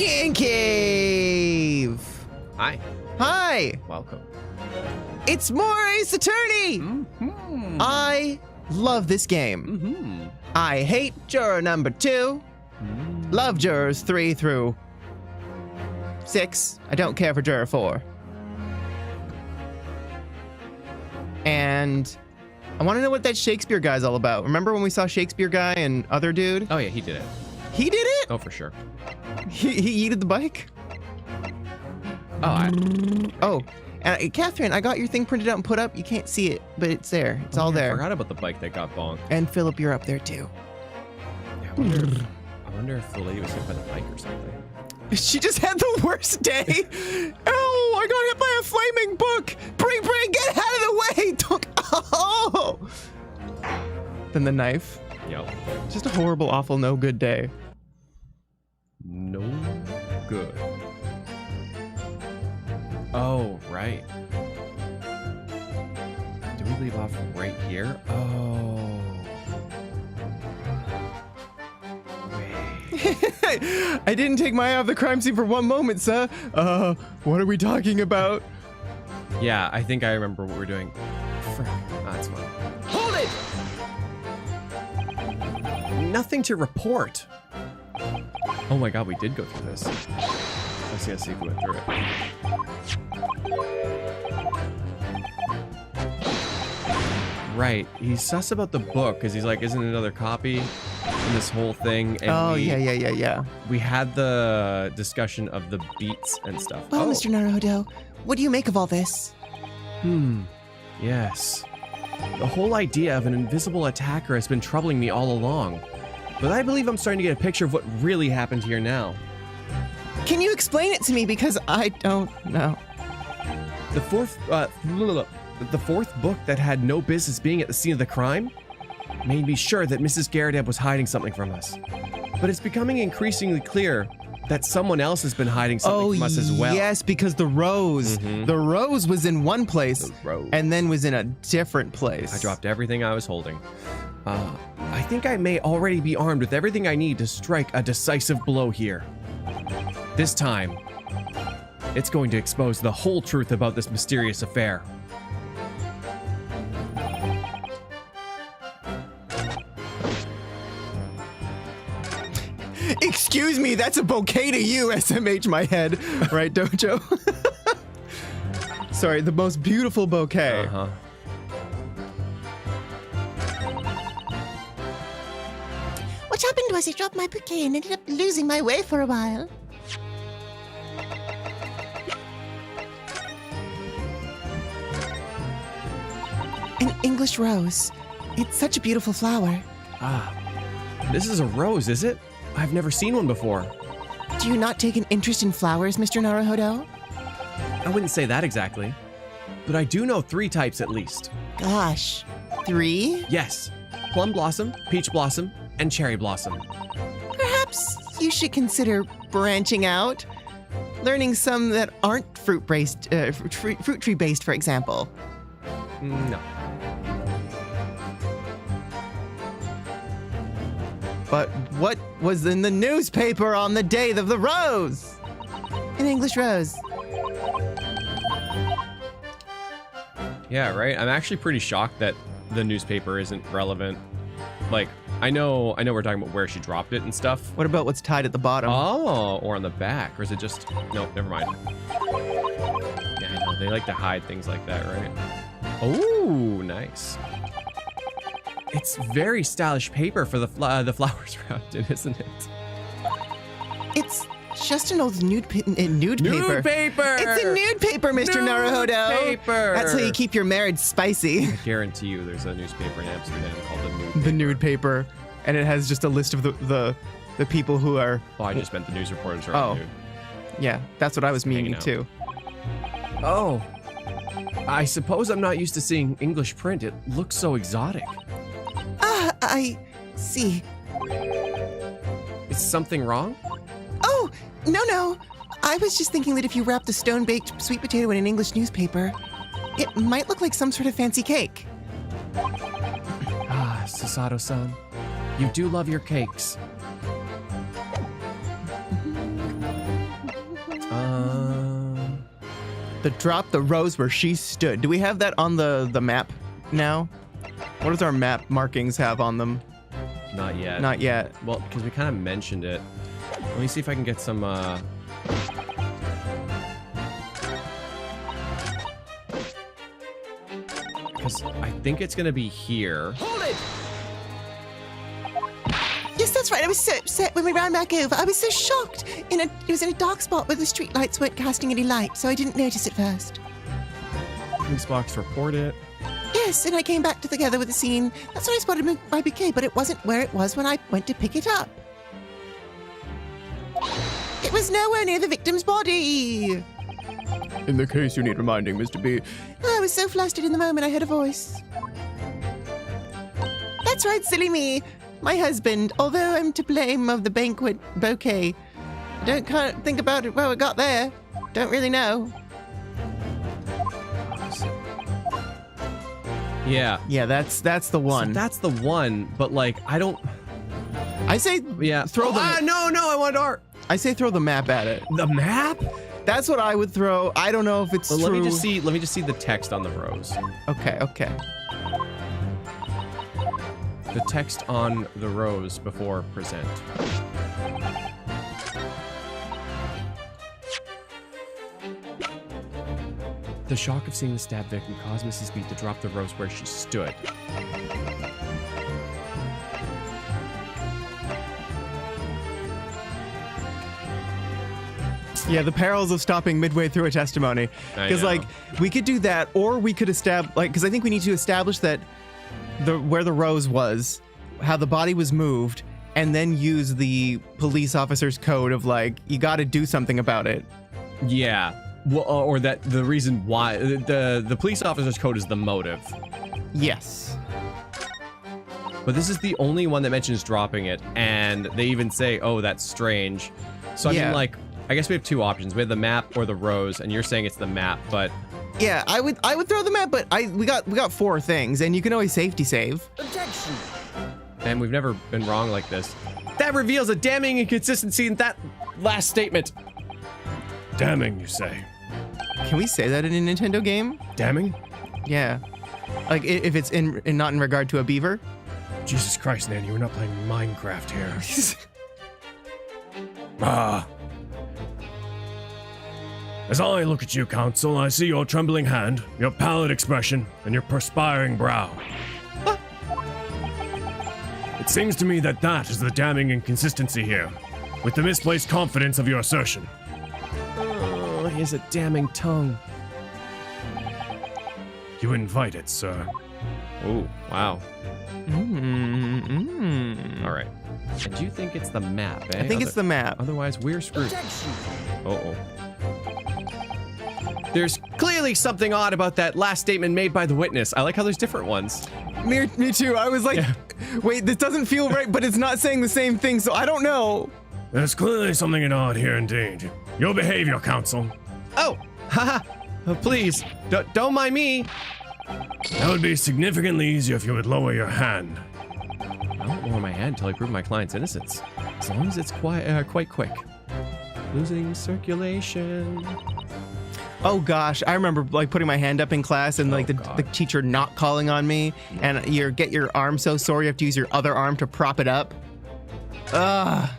NyanCave! Hi. Hi! Welcome. It's more Ace Attorney! Mm-hmm. I love this game. Mm-hmm. I hate juror number 2. Love jurors 3 through 6. I don't care for juror 4. And I want to know what that Shakespeare guy's all about. Remember when we saw Shakespeare guy and other dude? Oh, yeah, he did it. He did it? Oh, for sure. He yeeted the bike? Oh, And Catherine, I got your thing printed out and put up. You can't see it, but it's there. It's all yeah, there. I forgot about the bike that got bonked. And Philip, you're up there too. Yeah, I wonder if the lady was hit by the bike or something. She just had the worst day. Oh, I got hit by a flaming book. Bring, get out of the way. Don't. Oh. Then the knife. Yep. Just a horrible, awful, no good day. No good. Oh, right. Do we leave off right here? Oh. Wait. I didn't take my eye off the crime scene for one moment, sir. What are we talking about? Yeah, I think I remember what we're doing. Frick. That's fine. Hold it! Nothing to report. Oh my god, we did go through this. Let's see if we went through it. Right, he's sus about the book because he's like, isn't another copy in this whole thing? And yeah. We had the discussion of the beats and stuff. Well, Mr. Naruhodo, what do you make of all this? Yes. The whole idea of an invisible attacker has been troubling me all along. But I believe I'm starting to get a picture of what really happened here now. Can you explain it to me? Because I don't know. The fourth book that had no business being at the scene of the crime made me sure that Mrs. Garrideb was hiding something from us. But it's becoming increasingly clear that someone else has been hiding something from us as well. Yes, because the rose. The rose was in one place and then was in a different place. I dropped everything I was holding. I think I may already be armed with everything I need to strike a decisive blow here. This time, it's going to expose the whole truth about this mysterious affair. Excuse me, that's a bouquet to you, SMH my head. Right, Dojo? Sorry, the most beautiful bouquet. Uh-huh. What happened was I dropped my bouquet and ended up losing my way for a while. An English rose. It's such a beautiful flower. Ah, this is a rose, is it? I've never seen one before. Do you not take an interest in flowers, Mr. Naruhodo? I wouldn't say that exactly, but I do know 3 types at least. Gosh, 3? Yes, plum blossom, peach blossom, and cherry blossom. Perhaps you should consider branching out. Learning some that aren't fruit tree based, for example. No. But what was in the newspaper on the day of the rose? An English rose. Yeah, right? I'm actually pretty shocked that the newspaper isn't relevant. Like, I know we're talking about where she dropped it and stuff. What about what's tied at the bottom? Oh, or on the back. Or is it just... No, never mind. Yeah, I know. They like to hide things like that, right? Oh, nice. It's very stylish paper for the flowers wrapped in, isn't it? It's just an old nude paper. Nude paper! It's a nude paper, Mr. Naruhodo. Paper! That's how you keep your marriage spicy. I guarantee you there's a newspaper in Amsterdam called the Nude Paper. The nude paper. And it has just a list of the people who are... Oh, I just meant the news reporters are nude. Yeah, that's what I was meaning too. Oh. I suppose I'm not used to seeing English print. It looks so exotic. I see. Is something wrong? Oh, no. I was just thinking that if you wrapped a stone-baked sweet potato in an English newspaper, it might look like some sort of fancy cake. Ah, Susato-san, you do love your cakes. drop the rose where she stood. Do we have that on the map now? What does our map markings have on them? Not yet. Not yet. Well, because we kind of mentioned it. Let me see if I can get some, because I think it's going to be here. Hold it! Yes, that's right. I was so upset when we ran back over. I was so shocked. It was in a dark spot where the street lights weren't casting any light, so I didn't notice at first. Police box report it. Yes, and I came back together with the scene. That's when I spotted my bouquet, but it wasn't where it was when I went to pick it up. It was nowhere near the victim's body. In the case you need reminding, Mr. B. I was so flustered in the moment I heard a voice. That's right, silly me. My husband, although I'm to blame of the banquet bouquet, can't think about it how it got there. Don't really know. Yeah. Yeah, that's the one. So that's the one, but like, I don't... I say Yeah. throw the no, I want art. I say throw the map at it. The map? That's what I would throw. I don't know if it's Well, true. let me just see the text on the rose. Okay. The text on the rose before present. The shock of seeing the stab victim caused Mrs. B to drop the rose where she stood. Yeah, the perils of stopping midway through a testimony. I Because know. like we could do that, or we could establish because I think we need to establish that where the rose was, how the body was moved, and then use the police officer's code of like you got to do something about it. Yeah. Well, or that the reason why the police officer's code is the motive. Yes. But this is the only one that mentions dropping it, and they even say, "Oh, that's strange." So I Yeah. mean, like, I guess we have two options: we have the map or the rose, and you're saying it's the map, but Yeah, I would throw the map, but we got 4 things, and you can always safety save. Objection. and we've never been wrong like this. That reveals a damning inconsistency in that last statement. Damning, you say? Can we say that in a Nintendo game? Damning? Yeah. Like if it's in not in regard to a beaver. Jesus Christ, Nan, you were not playing Minecraft here. Ah. As I look at you, Counsel, I see your trembling hand, your pallid expression, and your perspiring brow. It seems to me that that is the damning inconsistency here, with the misplaced confidence of your assertion. Oh, he has a damning tongue. You invite it, sir. Oh, wow. All right. I do think it's the map, eh? I think it's the map. Otherwise, we're screwed. Uh-oh. There's clearly something odd about that last statement made by the witness. I like how there's different ones. Me too. I was like, wait, this doesn't feel right, but it's not saying the same thing, so I don't know. There's clearly something odd here indeed. Your behavior, Counsel. Oh, haha. Please, don't mind me. That would be significantly easier if you would lower your hand. I won't lower my hand until I prove my client's innocence. As long as it's quite quick. Losing circulation. Oh gosh, I remember like putting my hand up in class and like the teacher not calling on me, and you get your arm so sore you have to use your other arm to prop it up. Ugh.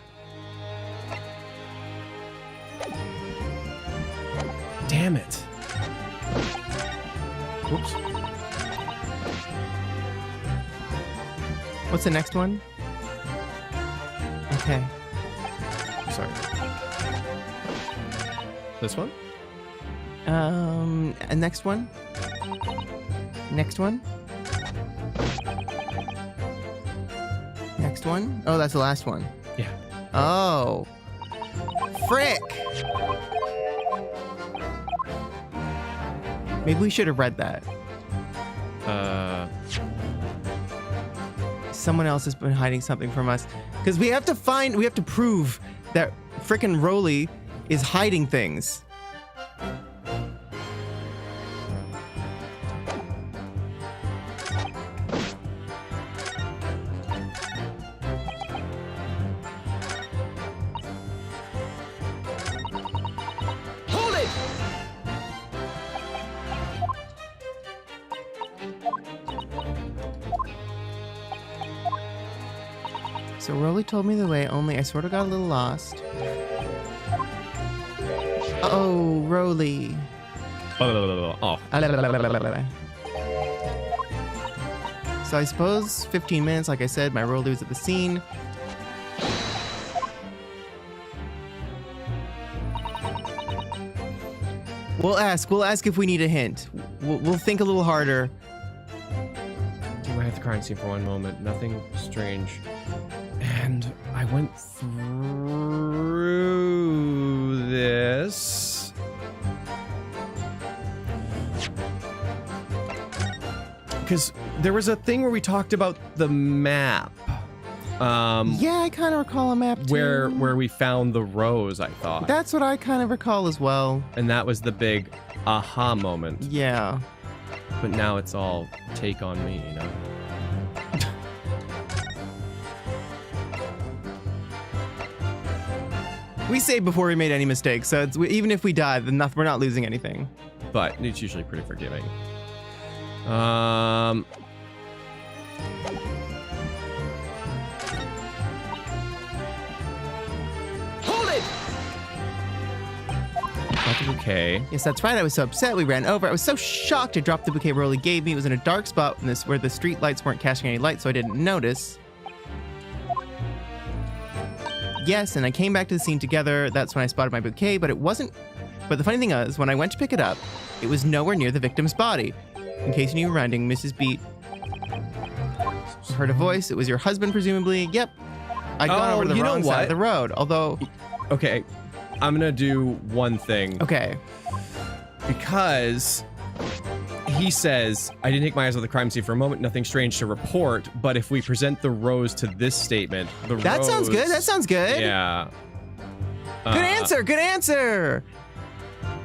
Damn it. Whoops. What's the next one? Okay. Sorry. This one? Next one? Next one? Next one? Oh, that's the last one. Yeah. Oh. Frick! Maybe we should have read that. Someone else has been hiding something from us. Because we have to prove that frickin' Rolly is hiding things. So Rolly told me the way, only I sort of got a little lost. Oh, Rolly. Oh. So I suppose 15 minutes, like I said, my Rolly was at the scene. We'll ask if we need a hint. We'll think a little harder. You might have the crime scene for one moment. Nothing strange. And I went through this. Because there was a thing where we talked about the map. Yeah, I kind of recall a map too. Where we found the rose, I thought. That's what I kind of recall as well. And that was the big aha moment. Yeah. But now it's all take on me, you know? We saved before we made any mistakes, so even if we die, then we're not losing anything. But it's usually pretty forgiving. Hold it! Got the bouquet. Yes, that's right. I was so upset. We ran over. I was so shocked. I dropped the bouquet Rolly gave me. It was in a dark spot where the street lights weren't casting any light, so I didn't notice. Yes, and I came back to the scene together. That's when I spotted my bouquet, but it wasn't. But the funny thing is, when I went to pick it up, it was nowhere near the victim's body. In case you were wondering, Mrs. Beat heard a voice. It was your husband, presumably. Yep. I'd gone over to the wrong side of the road, although... Okay, I'm gonna do one thing. Okay. Because he says, I didn't take my eyes off the crime scene for a moment, nothing strange to report, but if we present the rose to this statement, the rose... That sounds good, that sounds good. Yeah. Good answer, good answer!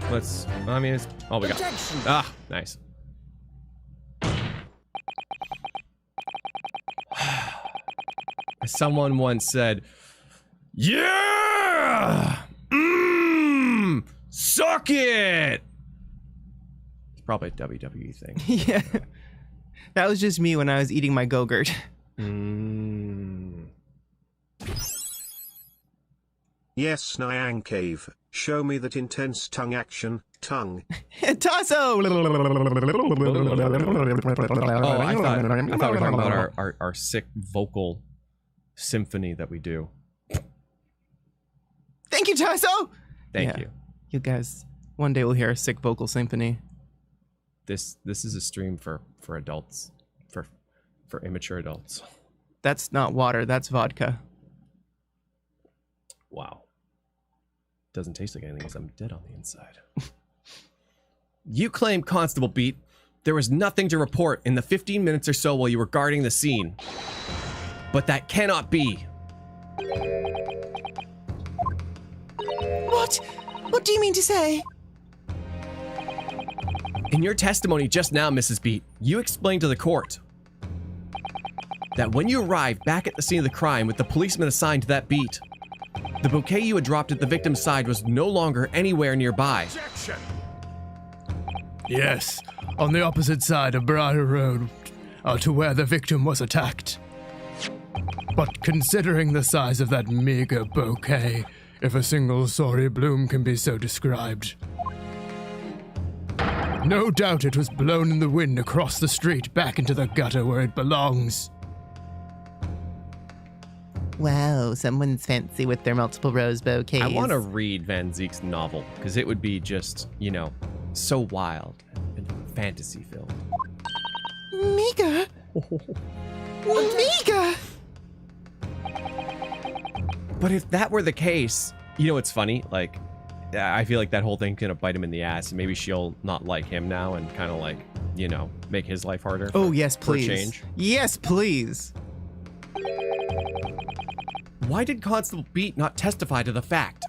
Let's, I mean, it's all we got. Ah, nice. Someone once said, yeah! Suck it! It's probably a WWE thing. Yeah. That was just me when I was eating my Go-Gurt. Yes, NyanCave. Show me that intense tongue action. Tongue. Tasso! Oh, I thought we were talking about our sick vocal symphony that we do. Thank you, Tasso! Thank you. You guys, one day we'll hear a sick vocal symphony. This is a stream for adults, for immature adults. That's not water, that's vodka. Wow. Doesn't taste like anything because I'm dead on the inside. You claim, Constable Beat, there was nothing to report in the 15 minutes or so while you were guarding the scene. But that cannot be. What? What do you mean to say? In your testimony just now, Mrs. Beat, you explained to the court that when you arrived back at the scene of the crime with the policeman assigned to that beat, the bouquet you had dropped at the victim's side was no longer anywhere nearby. Objection! Yes, on the opposite side of Briar Road, to where the victim was attacked. But considering the size of that meager bouquet, if a single sorry bloom can be so described, no doubt it was blown in the wind across the street back into the gutter where it belongs. Wow, someone's fancy with their multiple rose bouquets. I want to read Van Zeek's novel, because it would be just, you know, so wild and fantasy-filled. Meager? Meager! But if that were the case, you know what's funny? Like, I feel like that whole thing's gonna bite him in the ass, and maybe she'll not like him now and kind of like, you know, make his life harder. Oh, yes, for please. change. Yes, please. Why did Constable Beat not testify to the fact?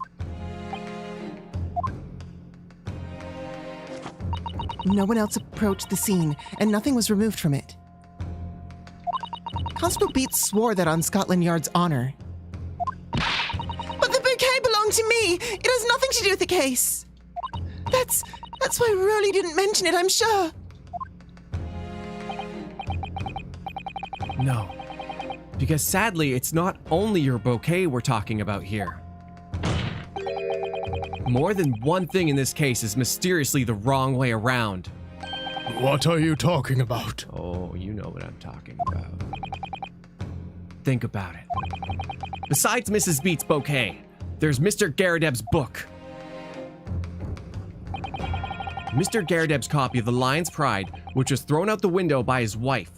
No one else approached the scene, and nothing was removed from it. Constable Beat swore that on Scotland Yard's honor. But the bouquet belonged to me! It has nothing to do with the case! That's why Rolly didn't mention it, I'm sure! No. Because sadly, it's not only your bouquet we're talking about here. More than one thing in this case is mysteriously the wrong way around. What are you talking about? Oh, you know what I'm talking about. Think about it. Besides Mrs. Beat's bouquet, there's Mr. Garadeb's book. Mr. Garadeb's copy of The Lion's Pride, which was thrown out the window by his wife,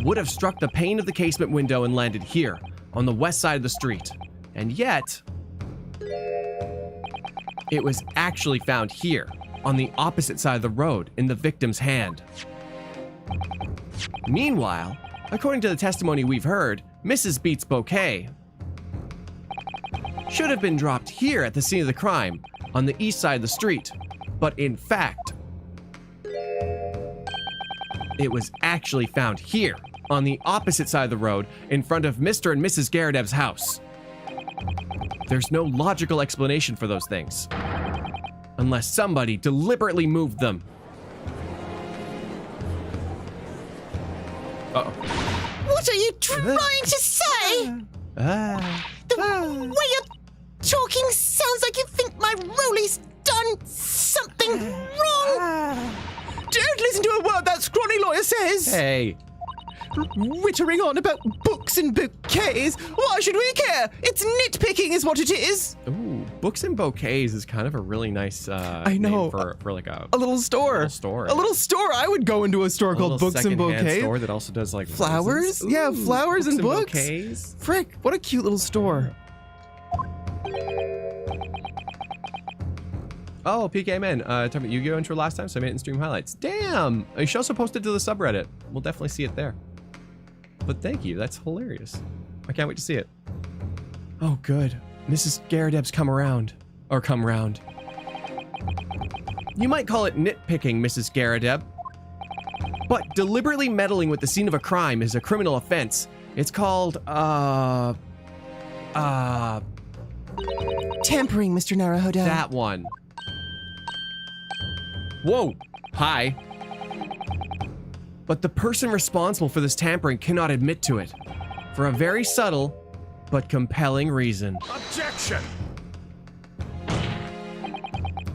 would have struck the pane of the casement window and landed here, on the west side of the street. And yet, it was actually found here, on the opposite side of the road, in the victim's hand. Meanwhile, according to the testimony we've heard, Mrs. Beat's bouquet should have been dropped here at the scene of the crime, on the east side of the street. But in fact, it was actually found here, on the opposite side of the road, in front of Mr. and Mrs. Garadeb's house. There's no logical explanation for those things, unless somebody deliberately moved them. Uh-oh. What are you trying to say? The way you're talking sounds like you think my Rolly's done something wrong. Don't listen to a word that scrawny lawyer says. Hey, Wittering on about books and bouquets. Why should we care? It's nitpicking is what it is. ooh, books and bouquets is kind of a really nice I know. name for like a A little store. little store. A little store. I would go into a store called little Books and secondhand Bouquets. store that also does like Flowers? roses. Yeah, Ooh, flowers and books. bouquets. Frick, what a cute little store. Oh, PK Man, talking about Yu-Gi-Oh! Intro last time, so I made it in stream highlights. Damn! You should also post it to the subreddit. We'll definitely see it there. But thank you, that's hilarious. I can't wait to see it. Oh, good. Mrs. Garadeb's come around. Or come round. You might call it nitpicking, Mrs. Garadeb. But deliberately meddling with the scene of a crime is a criminal offense. It's called, Tampering, Mr. Naruhodo. that one. Whoa! Hi. But the person responsible for this tampering cannot admit to it, for a very subtle but compelling reason. Objection!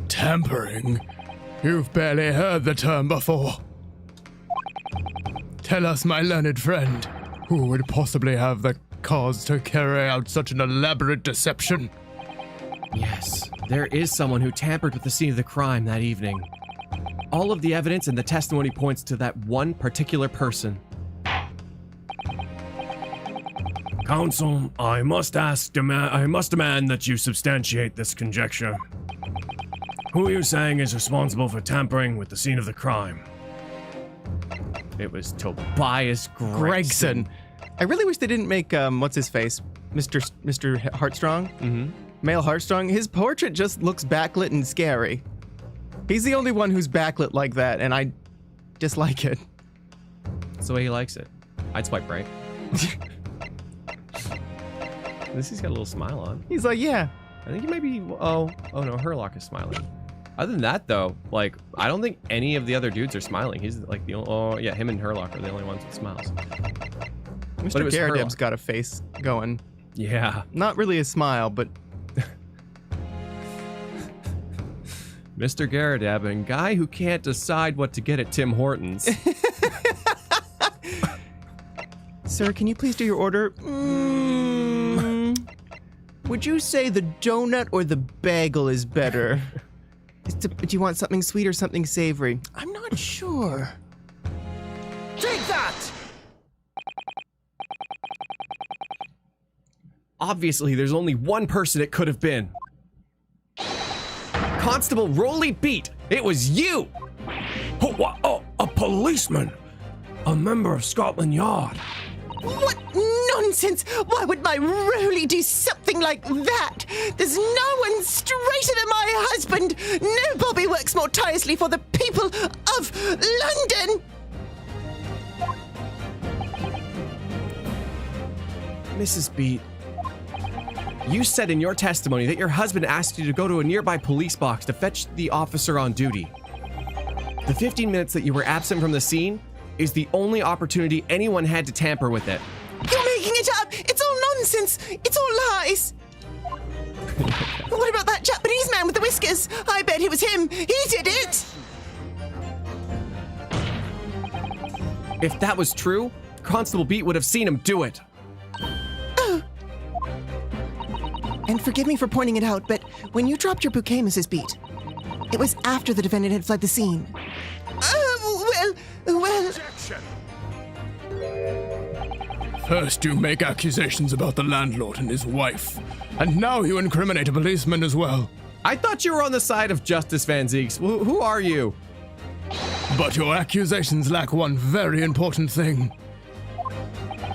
Tampering? You've barely heard the term before. Tell us, my learned friend, who would possibly have the cause to carry out such an elaborate deception? Yes, there is someone who tampered with the scene of the crime that evening. All of the evidence and the testimony points to that one particular person. Counsel, I must demand that you substantiate this conjecture. Who are you saying is responsible for tampering with the scene of the crime? It was Tobias Gregson. I really wish they didn't make, what's his face? Mr. Heartstrong? Mm-hmm. Male Heartstrong. His portrait just looks backlit and scary. He's the only one who's backlit like that, and I dislike it. That's the way he likes it. I'd swipe right. This he's got a little smile on. He's like, yeah. I think he might be. Oh no, Herlock is smiling. Other than that, though, like I don't think any of the other dudes are smiling. He's like the only. Oh yeah, him and Herlock are the only ones with smiles. Mr. was Garadeb's Herlock. got a face going. Yeah. Not really a smile, but Mr. Garadeb, and guy who can't decide what to get at Tim Hortons. Sir, can you please do your order? Would you say the donut or the bagel is better? Do you want something sweet or something savory? I'm not sure. Take that! Obviously, there's only one person it could have been. Constable Rolly Beat, it was you! Oh, a policeman! A member of Scotland Yard! What nonsense! Why would my Roly do something like that? There's no one straighter than my husband! No Bobby works more tirelessly for the people of London! Mrs. Beat, you said in your testimony that your husband asked you to go to a nearby police box to fetch the officer on duty. The 15 minutes that you were absent from the scene, is the only opportunity anyone had to tamper with it. You're making it up. It's all nonsense. It's all lies. What about that Japanese man with the whiskers? I bet it was him. He did it. If that was true, Constable Beat would have seen him do it. And forgive me for pointing it out, but when you dropped your bouquet, Mrs. Beat, it was after the defendant had fled the scene. Well... First you make accusations about the landlord and his wife, and now you incriminate a policeman as well. I thought you were on the side of Justice Van Zieks. Who are you? But your accusations lack one very important thing.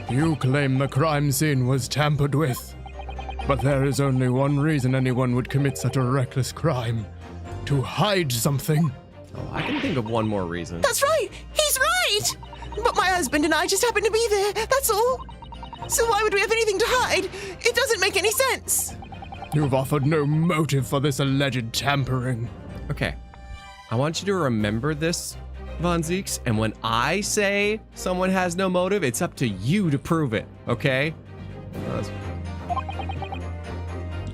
You claim the crime scene was tampered with. But there is only one reason anyone would commit such a reckless crime. To hide something. Oh, I can think of one more reason. That's right. He's right. But my husband and I just happened to be there. That's all. So why would we have anything to hide? It doesn't make any sense. You've offered no motive for this alleged tampering. Okay. I want you to remember this, Von Zieks, and when I say someone has no motive, it's up to you to prove it, okay?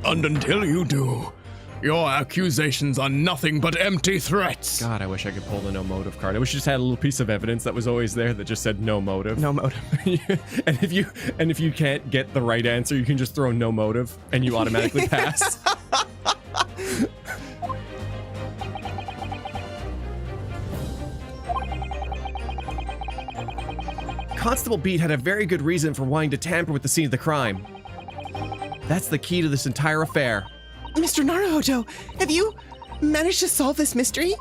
And until you do, your accusations are nothing but empty threats. God, I wish I could pull the no motive card. I wish you just had a little piece of evidence that was always there that just said no motive. No motive. and if you can't get the right answer, you can just throw no motive and you automatically pass. Constable Beat had a very good reason for wanting to tamper with the scene of the crime. That's the key to this entire affair. Mr. Naruhodo, have you managed to solve this mystery?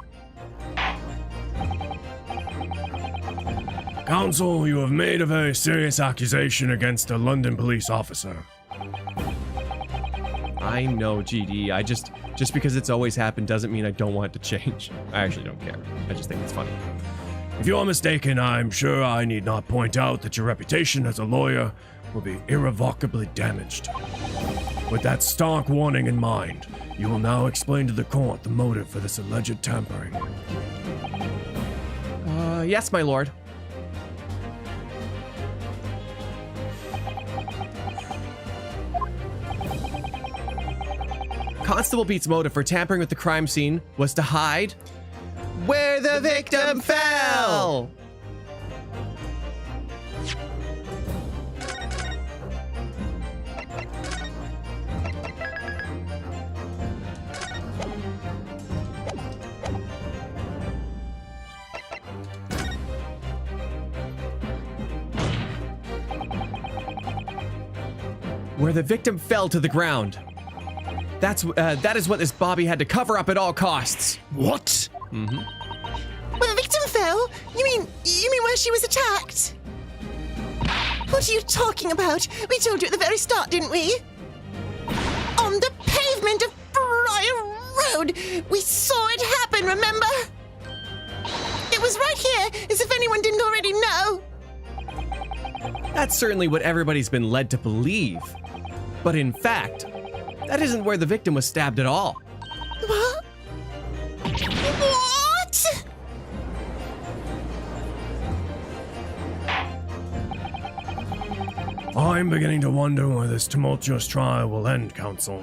Counsel, you have made a very serious accusation against a London police officer. I know, GD. Just because it's always happened doesn't mean I don't want it to change. I actually don't care. I just think it's funny. If you are mistaken, I'm sure I need not point out that your reputation as a lawyer will be irrevocably damaged. With that stark warning in mind, you will now explain to the court the motive for this alleged tampering. Yes, my lord. Constable Beat's motive for tampering with the crime scene was to hide Where the victim fell! where the victim fell to the ground. That is what this Bobby had to cover up at all costs. What? Where the victim fell? You mean where she was attacked? What are you talking about? We told you at the very start, didn't we? On the pavement of Briar Road. We saw it happen, remember? It was right here, as if anyone didn't already know. That's certainly what everybody's been led to believe. But in fact, that isn't where the victim was stabbed at all. What? What? I'm beginning to wonder where this tumultuous trial will end, Counsel.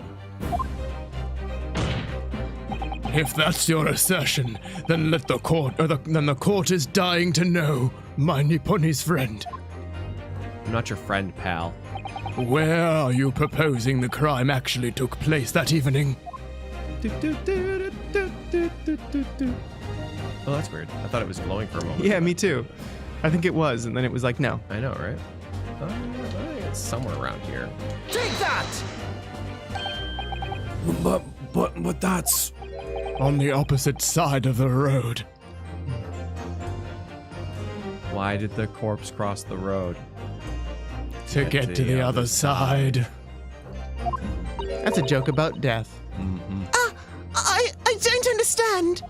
If that's your assertion, then let the court, then the court is dying to know, my Nipponi's friend. I'm not your friend, pal. Where are you proposing the crime actually took place that evening? Oh, that's weird. I thought it was glowing for a moment. Yeah, me too. I think it was, and then it was like, no. I know, right? I think it's somewhere around here. Take that! But that's... On the opposite side of the road. Why did the corpse cross the road? To get to the other side. That's a joke about death. I don't understand.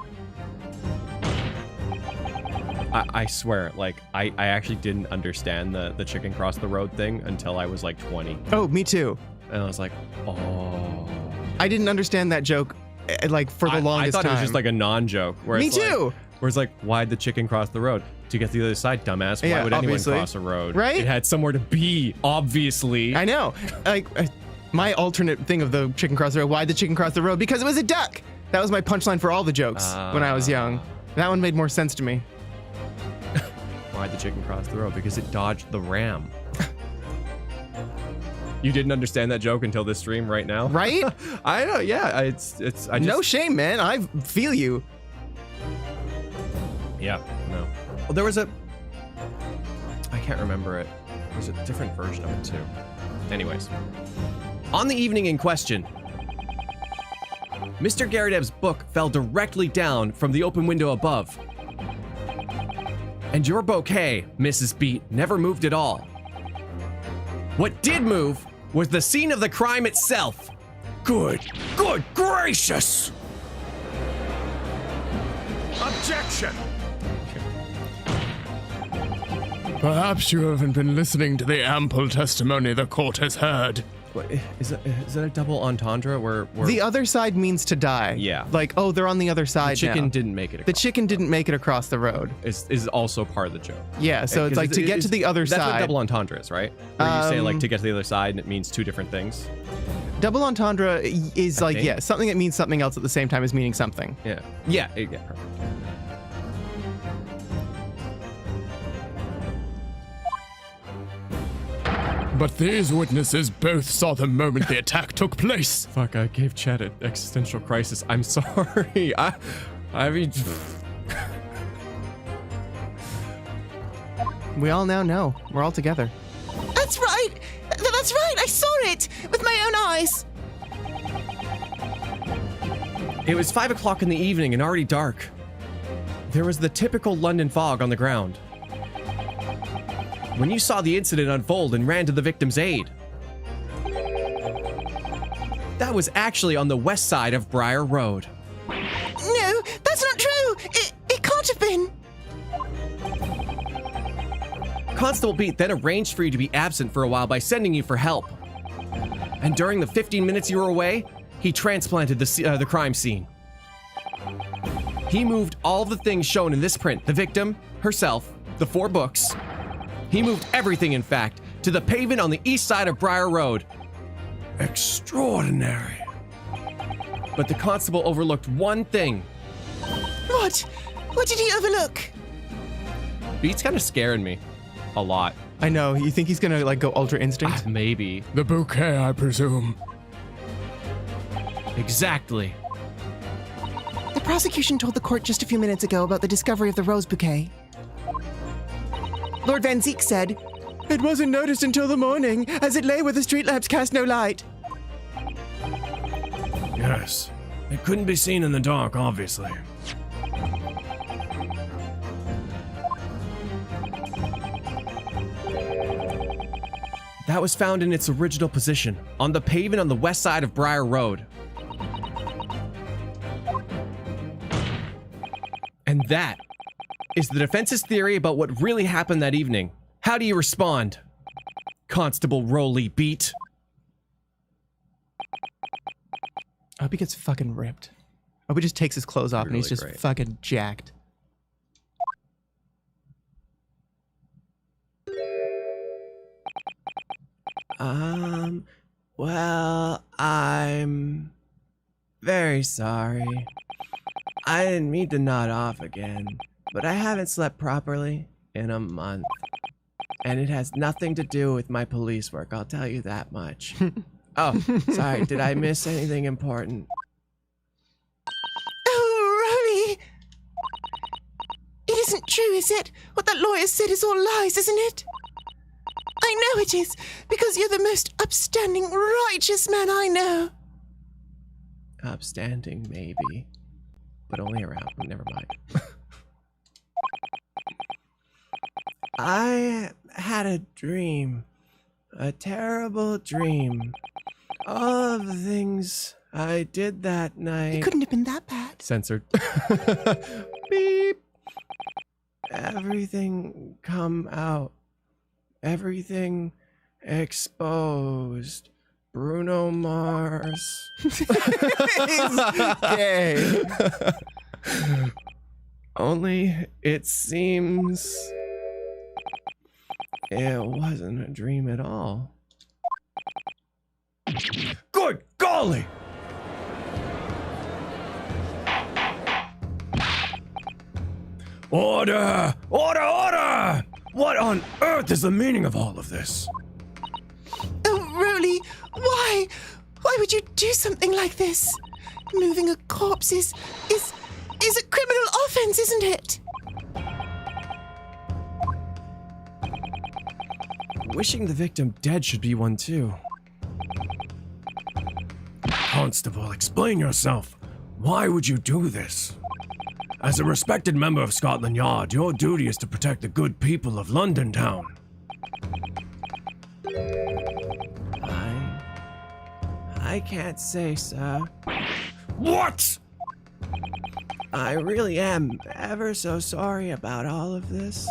I swear, like, I actually didn't understand the chicken cross the road thing until I was like 20. Oh, me too. And I was like, oh. I didn't understand that joke, like, for the longest time. I thought time. it was just like a non-joke. Where Me it's too. Like, where it's like, why'd the chicken cross the road? To get to the other side, dumbass. Why Yeah, would anyone obviously. cross a road? Right? It had somewhere to be, obviously. I know. Like, my alternate thing of the chicken cross the road. Why'd the chicken cross the road? Because it was a duck. That was my punchline for all the jokes when I was young. That one made more sense to me. Why'd the chicken cross the road? Because it dodged the ram. You didn't understand that joke until this stream right now? Right? I know, yeah. I just, No shame, man. I feel you. Yeah, no. Well, there was a... I can't remember it. There's a different version of it, too. Anyways. On the evening in question, Mr. Garadeb's book fell directly down from the open window above. And your bouquet, Mrs. Beat, never moved at all. What did move was the scene of the crime itself. Good gracious! Objection! Perhaps you haven't been listening to the ample testimony the court has heard. What, is that a double entendre where The other side means to die. Yeah. Like, oh, they're on the other the side chicken now. didn't make it The across? chicken didn't make it across the road. Is also part of the joke. Yeah, so it's 'Cause like to get to the other that's side. what double entendre is, right? Where you say like to get to the other side and it means two different things. Double entendre is like, think. yeah, something that means something else at the same time as meaning something. Yeah. Yeah, perfect. But these witnesses both saw the moment the attack took place. Fuck, I gave Chad an existential crisis. I'm sorry. I mean... We all now know. We're all together. That's right. That's right. I saw it with my own eyes. It was 5 o'clock in the evening and already dark. There was the typical London fog on the ground. When you saw the incident unfold and ran to the victim's aid. That was actually on the west side of Briar Road. No, that's not true. It can't have been. Constable Beat then arranged for you to be absent for a while by sending you for help. And during the 15 minutes you were away, he transplanted the crime scene. He moved all the things shown in this print, the victim, herself, the 4 books. He moved everything, in fact, to the pavement on the east side of Briar Road. Extraordinary. But the constable overlooked one thing. What? What did he overlook? Beat's kind of scaring me. A lot. I know. You think he's gonna like go ultra instinct? Maybe. The bouquet, I presume. Exactly. The prosecution told the court just a few minutes ago about the discovery of the rose bouquet. Lord Van Zeek said, It wasn't noticed until the morning, as it lay where the street lamps cast no light. Yes. It couldn't be seen in the dark, obviously. That was found in its original position, on the pavement on the west side of Briar Road. And that is the defense's theory about what really happened that evening. How do you respond, Constable Rowley Beat? I hope he gets fucking ripped. I hope he just takes his clothes off and he's Really just great. fucking jacked. Well, I'm very sorry. I didn't mean to nod off again, but I haven't slept properly in a month. And it has nothing to do with my police work, I'll tell you that much. Oh, sorry, did I miss anything important? Oh, Rowley! It isn't true, is it? What that lawyer said is all lies, isn't it? I know it is, because you're the most upstanding, righteous man I know. Upstanding, maybe. But only around. Never mind. I had a dream. A terrible dream. All of the things I did that night. It couldn't have been that bad. Censored. Beep. Everything come out. Everything exposed. Bruno Mars. Gay. Only it seems it wasn't a dream at all. Good golly! Order! Order! Order! What on earth is the meaning of all of this? Oh, really? Why? Why would you do something like this? Moving a corpse is a criminal offense, isn't it? Wishing the victim dead should be one too. Constable, explain yourself. Why would you do this? As a respected member of Scotland Yard, your duty is to protect the good people of London Town. I can't say, sir. What? I really am ever so sorry about all of this.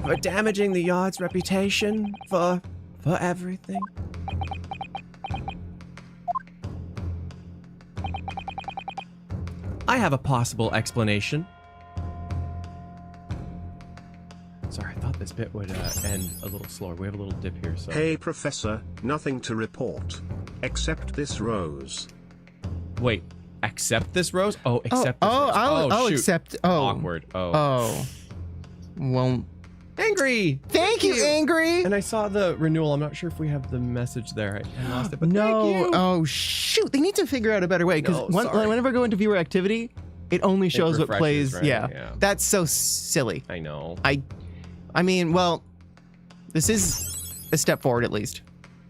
For damaging the Yard's reputation, for everything. I have a possible explanation. Sorry, I thought this bit would end a little slower. We have a little dip here, so... Hey Professor, nothing to report. Except this rose. Wait, accept this rose? Oh, accept this oh, rose. I'll shoot. accept. Oh, Awkward. Oh, well, Angry! thank you, Angry. And I saw the renewal. I'm not sure if we have the message there. I lost it, but No, thank you. oh shoot! They need to figure out a better way because No, sorry. whenever I go into viewer activity, it only shows what refreshes, plays. right? Yeah, Yeah. that's so silly. I know. I mean, well, this is a step forward at least.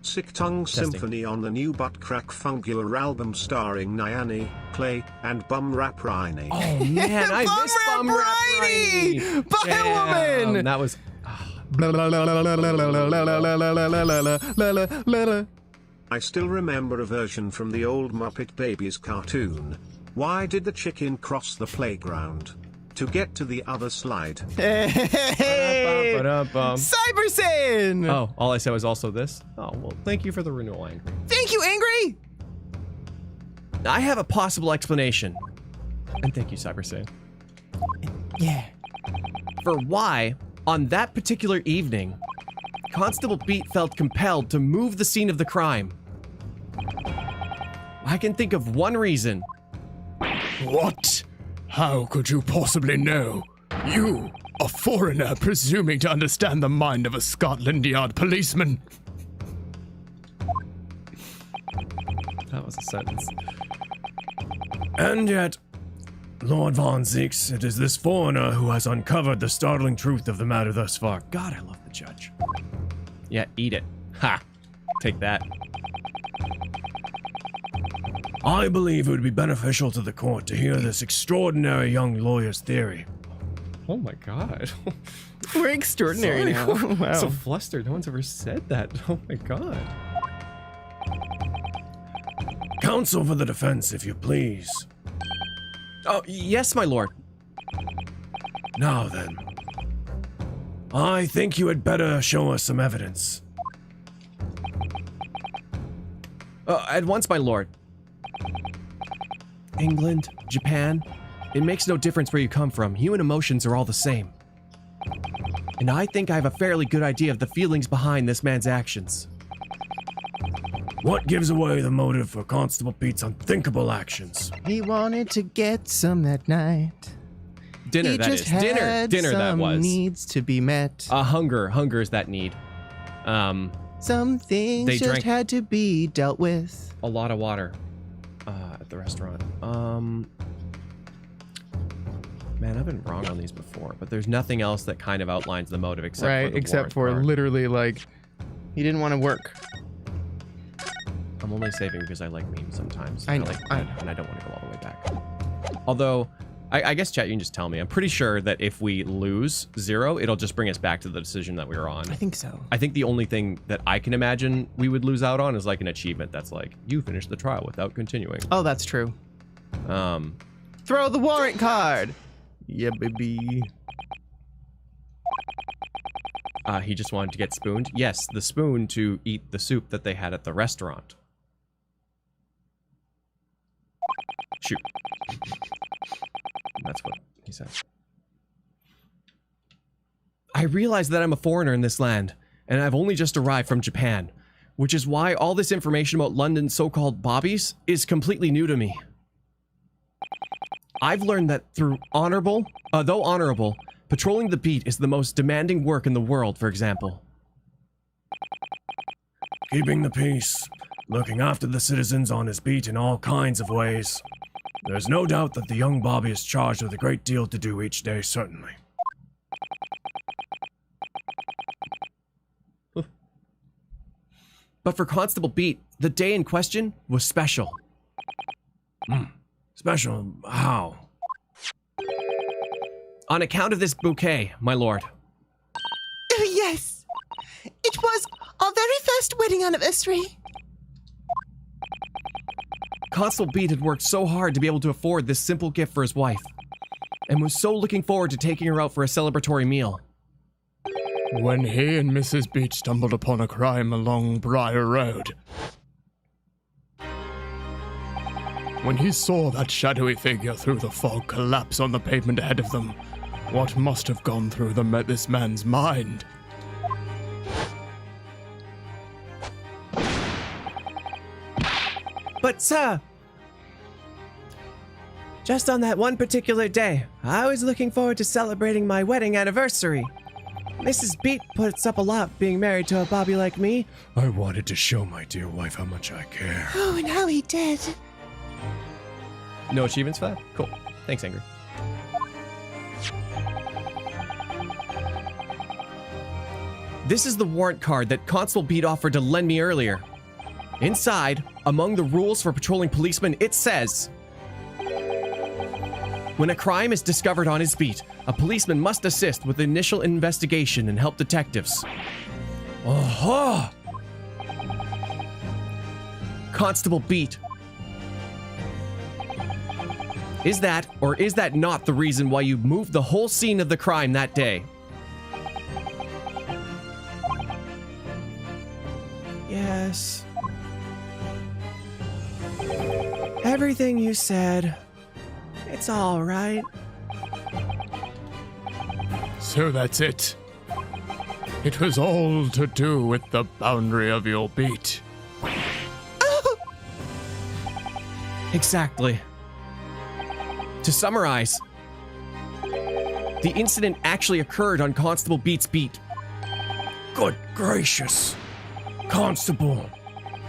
Sick Tongue Testing. Symphony on the new Butt Crack Fungular album starring Nyan, Clay, and Bum Rap Riney. Oh man, I Bum missed Rap Bum Rap Riney! Riney! By a Damn, woman! That was... I still remember a version from the old Muppet Babies cartoon. Why did the chicken cross the playground? To get to the other slide. Hey, Ba-da-bum. Cyber Saiyan! Oh, all I said was also this? Oh, well, thank you for the renewal, Angry. Thank you, Angry. I have a possible explanation. And thank you, Cyber Saiyan. Yeah. For why, on that particular evening, Constable Beat felt compelled to move the scene of the crime. I can think of one reason. What? How could you possibly know? You, a foreigner presuming to understand the mind of a Scotland Yard policeman. That was a sentence. And yet, Lord Von Zeeks, it is this foreigner who has uncovered the startling truth of the matter thus far. God, I love the judge. Yeah, eat it. Ha! Take that. I believe it would be beneficial to the court to hear this extraordinary young lawyer's theory. Oh my god. We're extraordinary now. Wow. So flustered. No one's ever said that. Oh my god. Counsel for the defense, if you please. Oh, yes, my lord. Now then, I think you had better show us some evidence. At once, my lord. England, Japan, it makes no difference where you come from. Human emotions are all the same. And I think I have a fairly good idea of the feelings behind this man's actions. What gives away the motive for Constable Pete's unthinkable actions? He wanted to get some that night. Dinner, he that just is. had Dinner, that some was. needs to be met. Hunger is that need. Some things They just drank- had to be dealt with. A lot of water. At the restaurant. Man, I've been wrong on these before, but there's nothing else that kind of outlines the motive except for Right, the except warrant for card. literally like, he didn't want to work. I'm only saving because I like memes sometimes. I know, like I red, know. and I don't want to go all the way back. Although, I guess chat, you can just tell me. I'm pretty sure that if we lose 0, it'll just bring us back to the decision that we were on. I think so. I think the only thing that I can imagine we would lose out on is like an achievement that's like, you finished the trial without continuing. Oh, that's true. Um, Throw the warrant card. Yeah, baby. he just wanted to get spooned. Yes, the spoon to eat the soup that they had at the restaurant. Shoot. That's what he said. I realize that I'm a foreigner in this land, and I've only just arrived from Japan, which is why all this information about London's so-called bobbies is completely new to me. I've learned that though honorable, patrolling the beat is the most demanding work in the world, for example. Keeping the peace, looking after the citizens on his beat in all kinds of ways. There's no doubt that the young Bobby is charged with a great deal to do each day, certainly. But for Constable Beat, the day in question was special. Special how? On account of this bouquet, my lord. Oh, yes. It was our very first wedding anniversary. Constable Beat had worked so hard to be able to afford this simple gift for his wife, and was so looking forward to taking her out for a celebratory meal. When he and Mrs. Beach stumbled upon a crime along Briar Road. When he saw that shadowy figure through the fog collapse on the pavement ahead of them, what must have gone through this man's mind? But sir, just on that one particular day, I was looking forward to celebrating my wedding anniversary. Mrs. Beat puts up a lot being married to a Bobby like me. I wanted to show my dear wife how much I care. Oh, and how he did. No achievements for that? Cool. Thanks, Angry. This is the warrant card that Constable Beat offered to lend me earlier. Inside, among the rules for patrolling policemen, it says, when a crime is discovered on his beat, a policeman must assist with the initial investigation and help detectives. Oh-ho! Constable Beat. Is that, or is that not the reason why you moved the whole scene of the crime that day? Yes. Everything you said, it's all right. So that's it. It was all to do with the boundary of your beat. Exactly. To summarize, the incident actually occurred on Constable Beat's beat. Good gracious. Constable,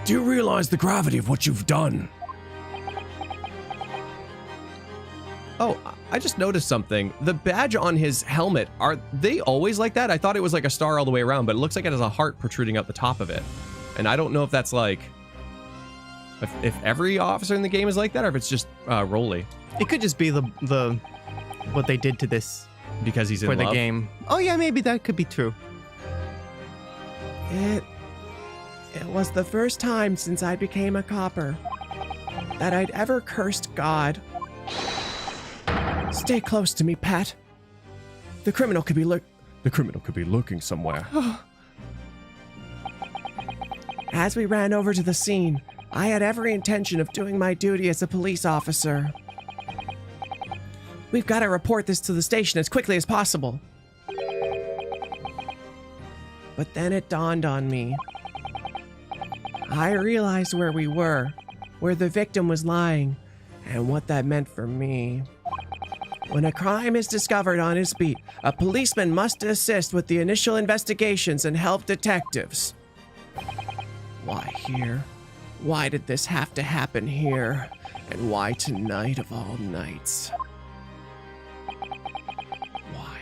do you realize the gravity of what you've done? Oh, I just noticed something. The badge on his helmet, are they always like that? I thought it was like a star all the way around, but it looks like it has a heart protruding out the top of it. And I don't know if that's like, if every officer in the game is like that, or if it's just Rolly. It could just be the what they did to this Because he's in for love. the game. Oh yeah, maybe that could be true. It was the first time since I became a copper that I'd ever cursed God. Stay close to me, Pat. The criminal could be lurking somewhere. As we ran over to the scene, I had every intention of doing my duty as a police officer. We've got to report this to the station as quickly as possible. But then it dawned on me. I realized where we were, where the victim was lying, and what that meant for me. When a crime is discovered on his beat, a policeman must assist with the initial investigations and help detectives. Why here? Why did this have to happen here? And why tonight of all nights? Why?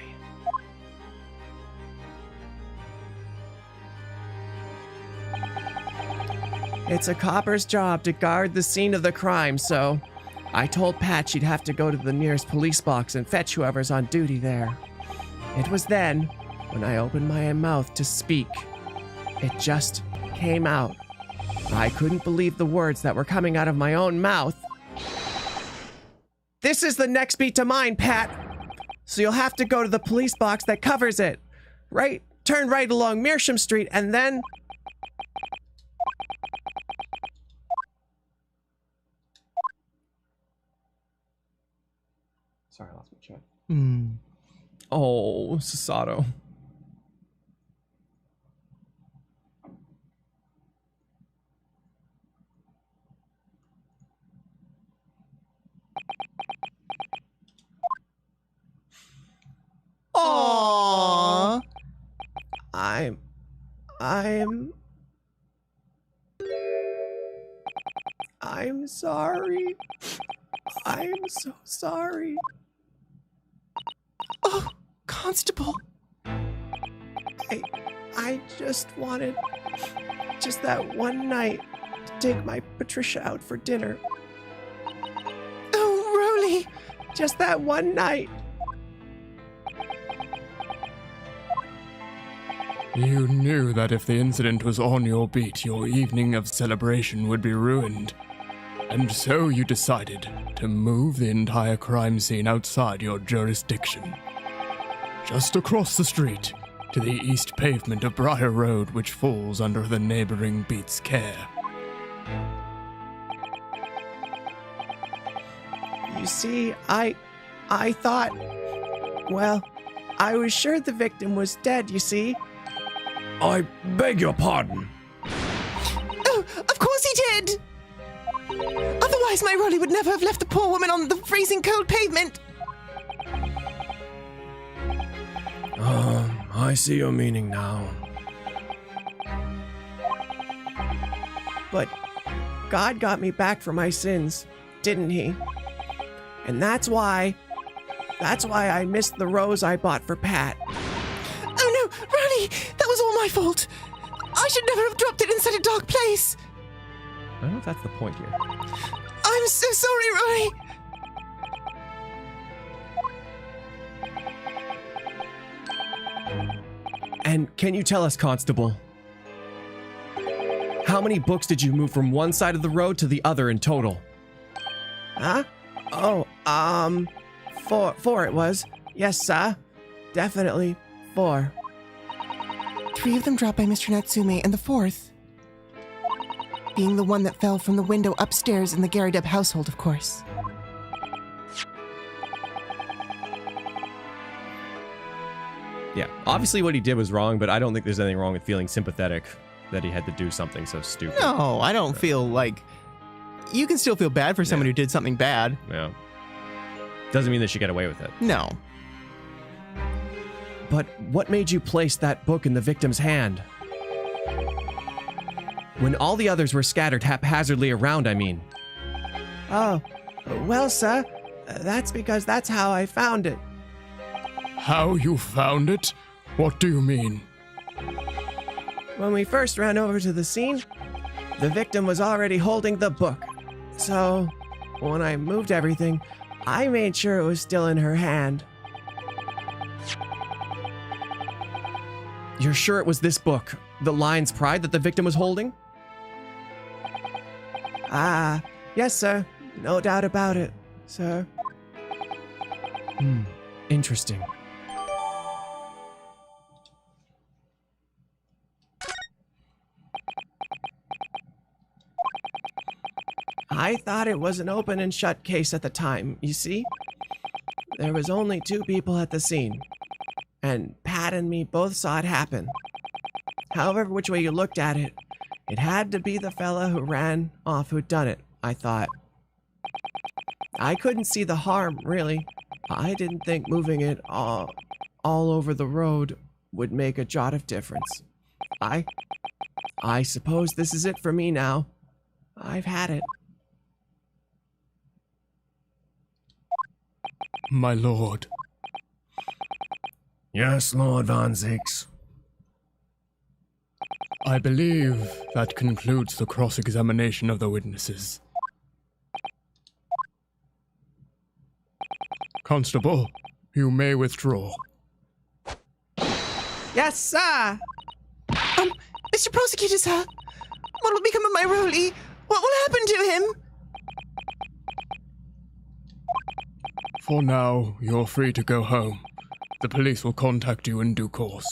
It's a copper's job to guard the scene of the crime, so I told Pat she'd have to go to the nearest police box and fetch whoever's on duty there. It was then, when I opened my mouth to speak, it just came out. I couldn't believe the words that were coming out of my own mouth. This is the next beat to mine, Pat. So you'll have to go to the police box that covers it. Right? Turn right along Mearsham Street and then... Sorry, I lost my chat. Oh, Sasato. I'm sorry. I'm so sorry. Oh, Constable. I just wanted just that one night to take my Patricia out for dinner. Oh, Roly. Just that one night. You knew that if the incident was on your beat, your evening of celebration would be ruined. And so you decided to move the entire crime scene outside your jurisdiction. Just across the street, to the east pavement of Briar Road, which falls under the neighboring beat's care. You see, I thought, well, I was sure the victim was dead, you see. I beg your pardon. Oh, of course he did! Otherwise, my Roly would never have left the poor woman on the freezing cold pavement. I see your meaning now. But God got me back for my sins, didn't he? And that's why I missed the rose I bought for Pat. Oh no, Roly, that was all my fault. I should never have dropped it in such a dark place. I don't know if that's the point here. I'm so sorry, Roly. And can you tell us, Constable, how many books did you move from one side of the road to the other in total? Huh? Oh, 4 it was. Yes, sir. Definitely 4. 3 of them dropped by Mr. Natsume, and the 4th being the one that fell from the window upstairs in the Garydeb household, of course. Yeah, obviously what he did was wrong, but I don't think there's anything wrong with feeling sympathetic that he had to do something so stupid. No, I don't feel like... You can still feel bad for someone who did something bad. Yeah. Doesn't mean they should get away with it. No. But what made you place that book in the victim's hand? When all the others were scattered haphazardly around, I mean. Oh, well, sir, that's because that's how I found it. How you found it? What do you mean? When we first ran over to the scene, the victim was already holding the book. So, when I moved everything, I made sure it was still in her hand. You're sure it was this book, The Lion's Pride, that the victim was holding? Ah, yes, sir. No doubt about it, sir. Interesting. I thought it was an open and shut case at the time, you see? There was only 2 people at the scene, and Pat and me both saw it happen. However which way you looked at it, it had to be the fella who ran off who'd done it, I thought. I couldn't see the harm, really. I didn't think moving it all over the road would make a jot of difference. I suppose this is it for me now. I've had it. My lord. Yes, Lord Van Zix. I believe that concludes the cross-examination of the witnesses. Constable, you may withdraw. Yes, sir! Mr. Prosecutor, sir, what will become of my Roly? What will happen to him? For now, you're free to go home. The police will contact you in due course.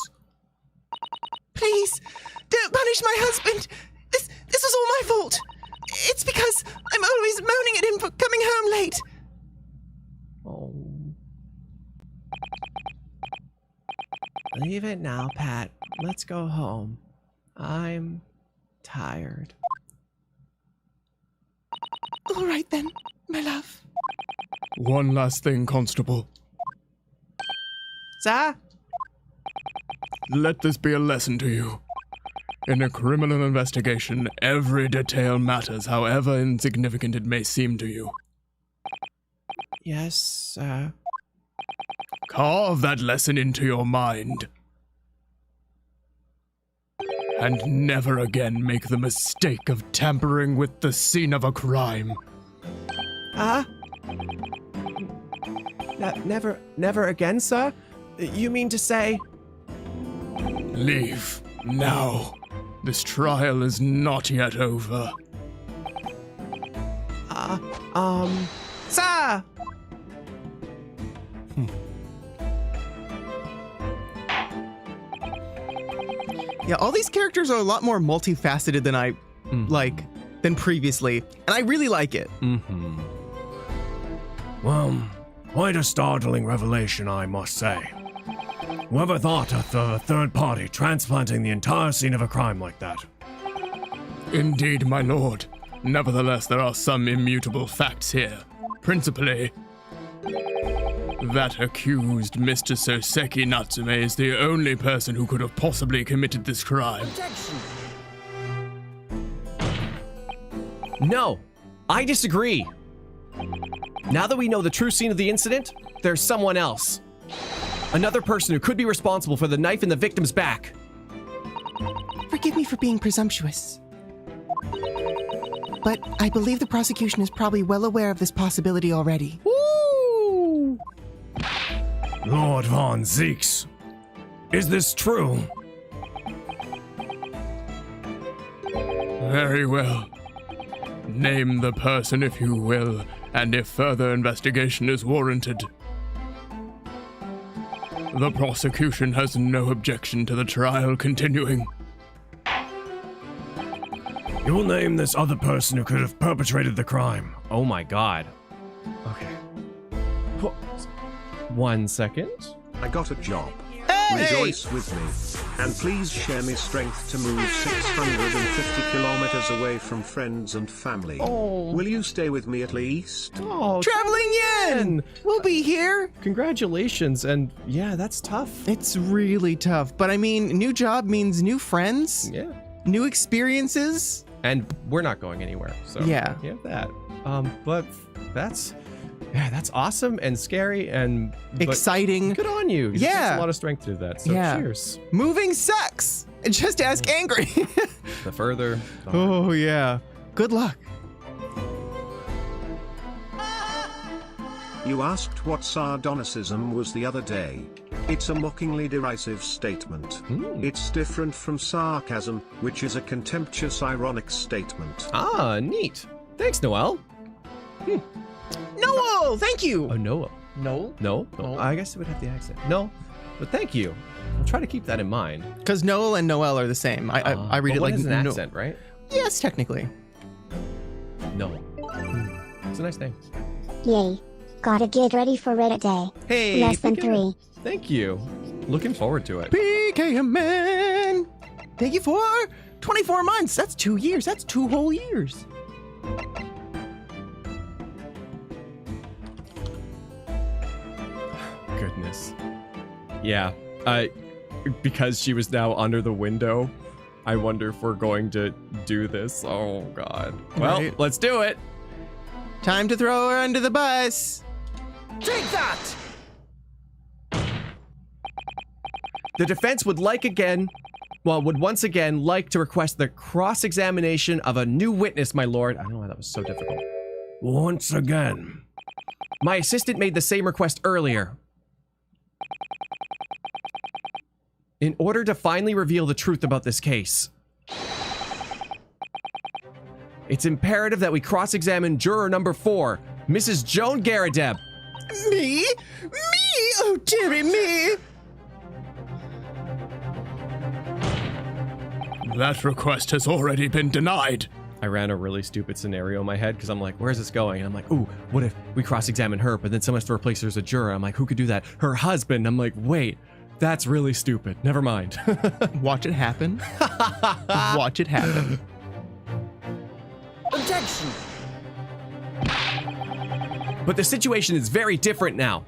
Please, don't punish my husband. This was all my fault. It's because I'm always moaning at him for coming home late. Oh. Leave it now, Pat. Let's go home. I'm tired. All right then, my love. One last thing, Constable. Sir? Let this be a lesson to you. In a criminal investigation, every detail matters, however insignificant it may seem to you. Yes, Carve that lesson into your mind. And never again make the mistake of tampering with the scene of a crime. Never again, sir? You mean to say? Leave now. This trial is not yet over. Sir! Yeah, all these characters are a lot more multifaceted than I than previously, and I really like it. Mm-hmm. Well, quite a startling revelation, I must say. Whoever thought of a third party transplanting the entire scene of a crime like that? Indeed, my lord. Nevertheless, there are some immutable facts here. Principally, that accused Mr. Soseki Natsume is the only person who could have possibly committed this crime. No, I disagree. Now that we know the true scene of the incident, there's someone else. Another person who could be responsible for the knife in the victim's back. Forgive me for being presumptuous, but I believe the prosecution is probably well aware of this possibility already. Woo! Lord Von Zeeks, is this true? Very well. Name the person if you will, and if further investigation is warranted. The prosecution has no objection to the trial continuing. You'll name this other person who could have perpetrated the crime. Oh my god. Okay. 1 second. I got a job. Hey! Rejoice with me. And please share me strength to move 650 kilometers away from friends and family. Oh. Will you stay with me at least? Oh, Traveling Nyan! We'll be here. congratulations. And yeah, that's tough. It's really tough, but I mean, new job means new friends, Yeah. new experiences. And we're not going anywhere. So Yeah. you have that. But that's awesome and scary and but Exciting. Good on you. It Yeah. takes a lot of strength to do that. So Yeah. cheers. Moving sucks. Just ask Angry. The further. the harder. Oh, yeah. Good luck. You asked what sardonicism was the other day. It's a mockingly derisive statement. It's different from sarcasm, which is a contemptuous ironic statement. Ah, neat. Thanks, Noel. Noel, thank you. Oh, Noel. Noel? No? No. I guess it would have the accent. No, but thank you. I'll try to keep that in mind. Because Noel and Noel are the same. I read but it one like has an accent, right? Yes, technically. No. It's a nice name. Yay. Gotta get ready for Reddit Day. Hey, Less than thank you. 3. Thank you. Looking forward to it. PKMN. Thank you for 24 months. That's 2 years. That's 2 whole years. Goodness. Yeah. Because she was now under the window, I wonder if we're going to do this. Oh, God. Well, Right. let's do it. Time to throw her under the bus. Take that! The defense would once again like to request the cross-examination of a new witness, my lord. I don't know why that was so difficult. Once again. My assistant made the same request earlier. In order to finally reveal the truth about this case, it's imperative that we cross-examine juror number 4, Mrs. Joan Garadeb. Me? Me? Oh, dearie me. That request has already been denied. I ran a really stupid scenario in my head because I'm like, where's this going? And I'm like, ooh, what if we cross-examine her, but then someone has to replace her as a juror? I'm like, who could do that? Her husband. I'm like, wait, that's really stupid. Never mind. Watch it happen. Watch it happen. Objection! But the situation is very different now.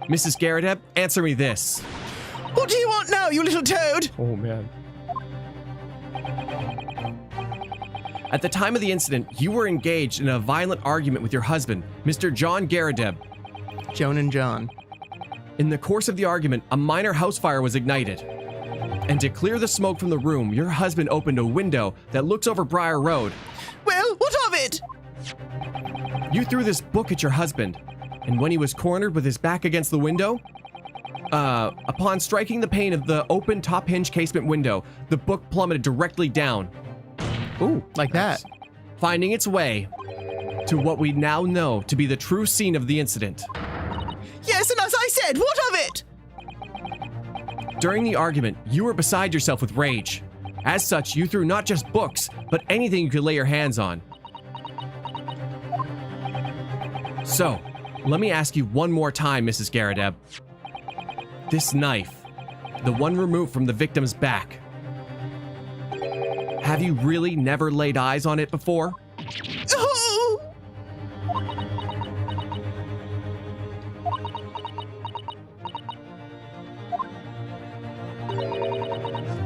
Mrs. Garadeb, answer me this. What do you want now, you little toad? Oh, man. At the time of the incident, you were engaged in a violent argument with your husband, Mr. John Garadeb. Joan and John. In the course of the argument, a minor house fire was ignited. And to clear the smoke from the room, your husband opened a window that looks over Briar Road. Well, what of it? You threw this book at your husband, and when he was cornered with his back against the window, upon striking the pane of the open top hinge casement window, the book plummeted directly down. Ooh, like that. Finding its way to what we now know to be the true scene of the incident. Yes, and as I said, what of it? During the argument, you were beside yourself with rage. As such, you threw not just books, but anything you could lay your hands on. So, let me ask you one more time, Mrs. Garadeb. This knife, the one removed from the victim's back, have you really never laid eyes on it before? Oh!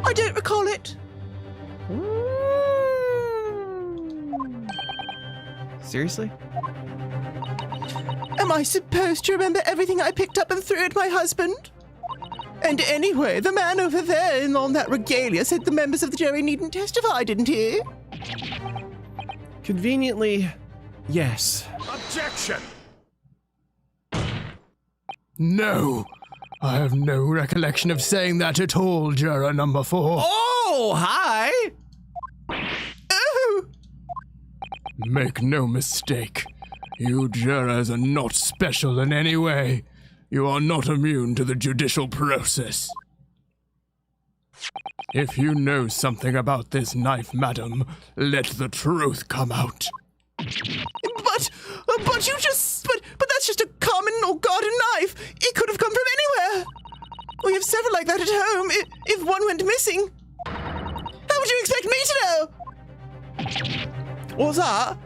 I don't recall it. Seriously? Am I supposed to remember everything I picked up and threw at my husband? And anyway, the man over there on that regalia said the members of the jury needn't testify, didn't he? Conveniently, yes. Objection! No, I have no recollection of saying that at all, juror number 4. Oh, hi! Oh! Make no mistake. You jurors are not special in any way. You are not immune to the judicial process. If you know something about this knife, madam, let the truth come out. But you just... But that's just a common or garden knife. It could have come from anywhere. We have several like that at home. If one went missing, how would you expect me to know? What's that?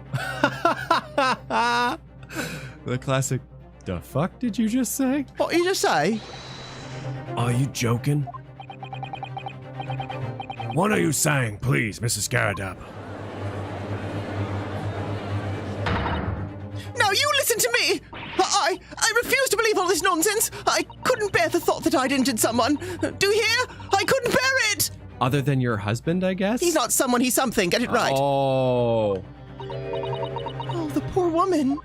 The classic, the fuck did you just say? What did you just say? Are you joking? What are you saying, please, Mrs. Garadeb? Now you listen to me! I refuse to believe all this nonsense! I couldn't bear the thought that I'd injured someone. Do you hear? I couldn't bear it! Other than your husband, I guess? He's not someone, he's something. Get it right. Oh. Oh, the poor woman.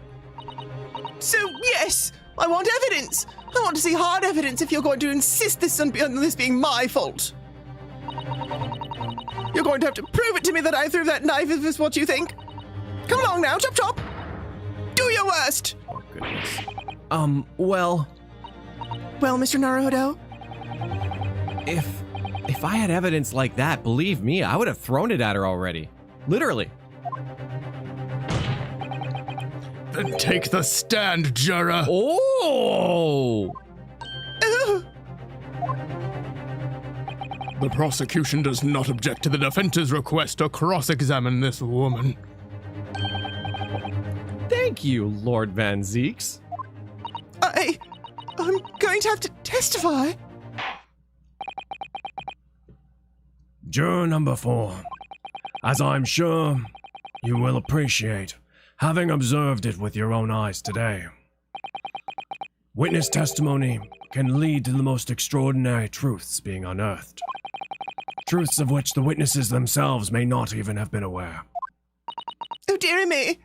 So, yes, I want evidence. I want to see hard evidence if you're going to insist on this being my fault. You're going to have to prove it to me that I threw that knife if it's what you think. Come along now, chop chop. Do your worst. Oh, goodness. Well, Mr. Naruhodo? if I had evidence like that, believe me, I would have thrown it at her already. Literally. Then take the stand, juror. Oh! The prosecution does not object to the defense's request to cross-examine this woman. Thank you, Lord Van Zeeks. I'm going to have to testify. Juror number 4, as I'm sure you will appreciate, having observed it with your own eyes today, witness testimony can lead to the most extraordinary truths being unearthed. Truths of which the witnesses themselves may not even have been aware. Oh, dearie me.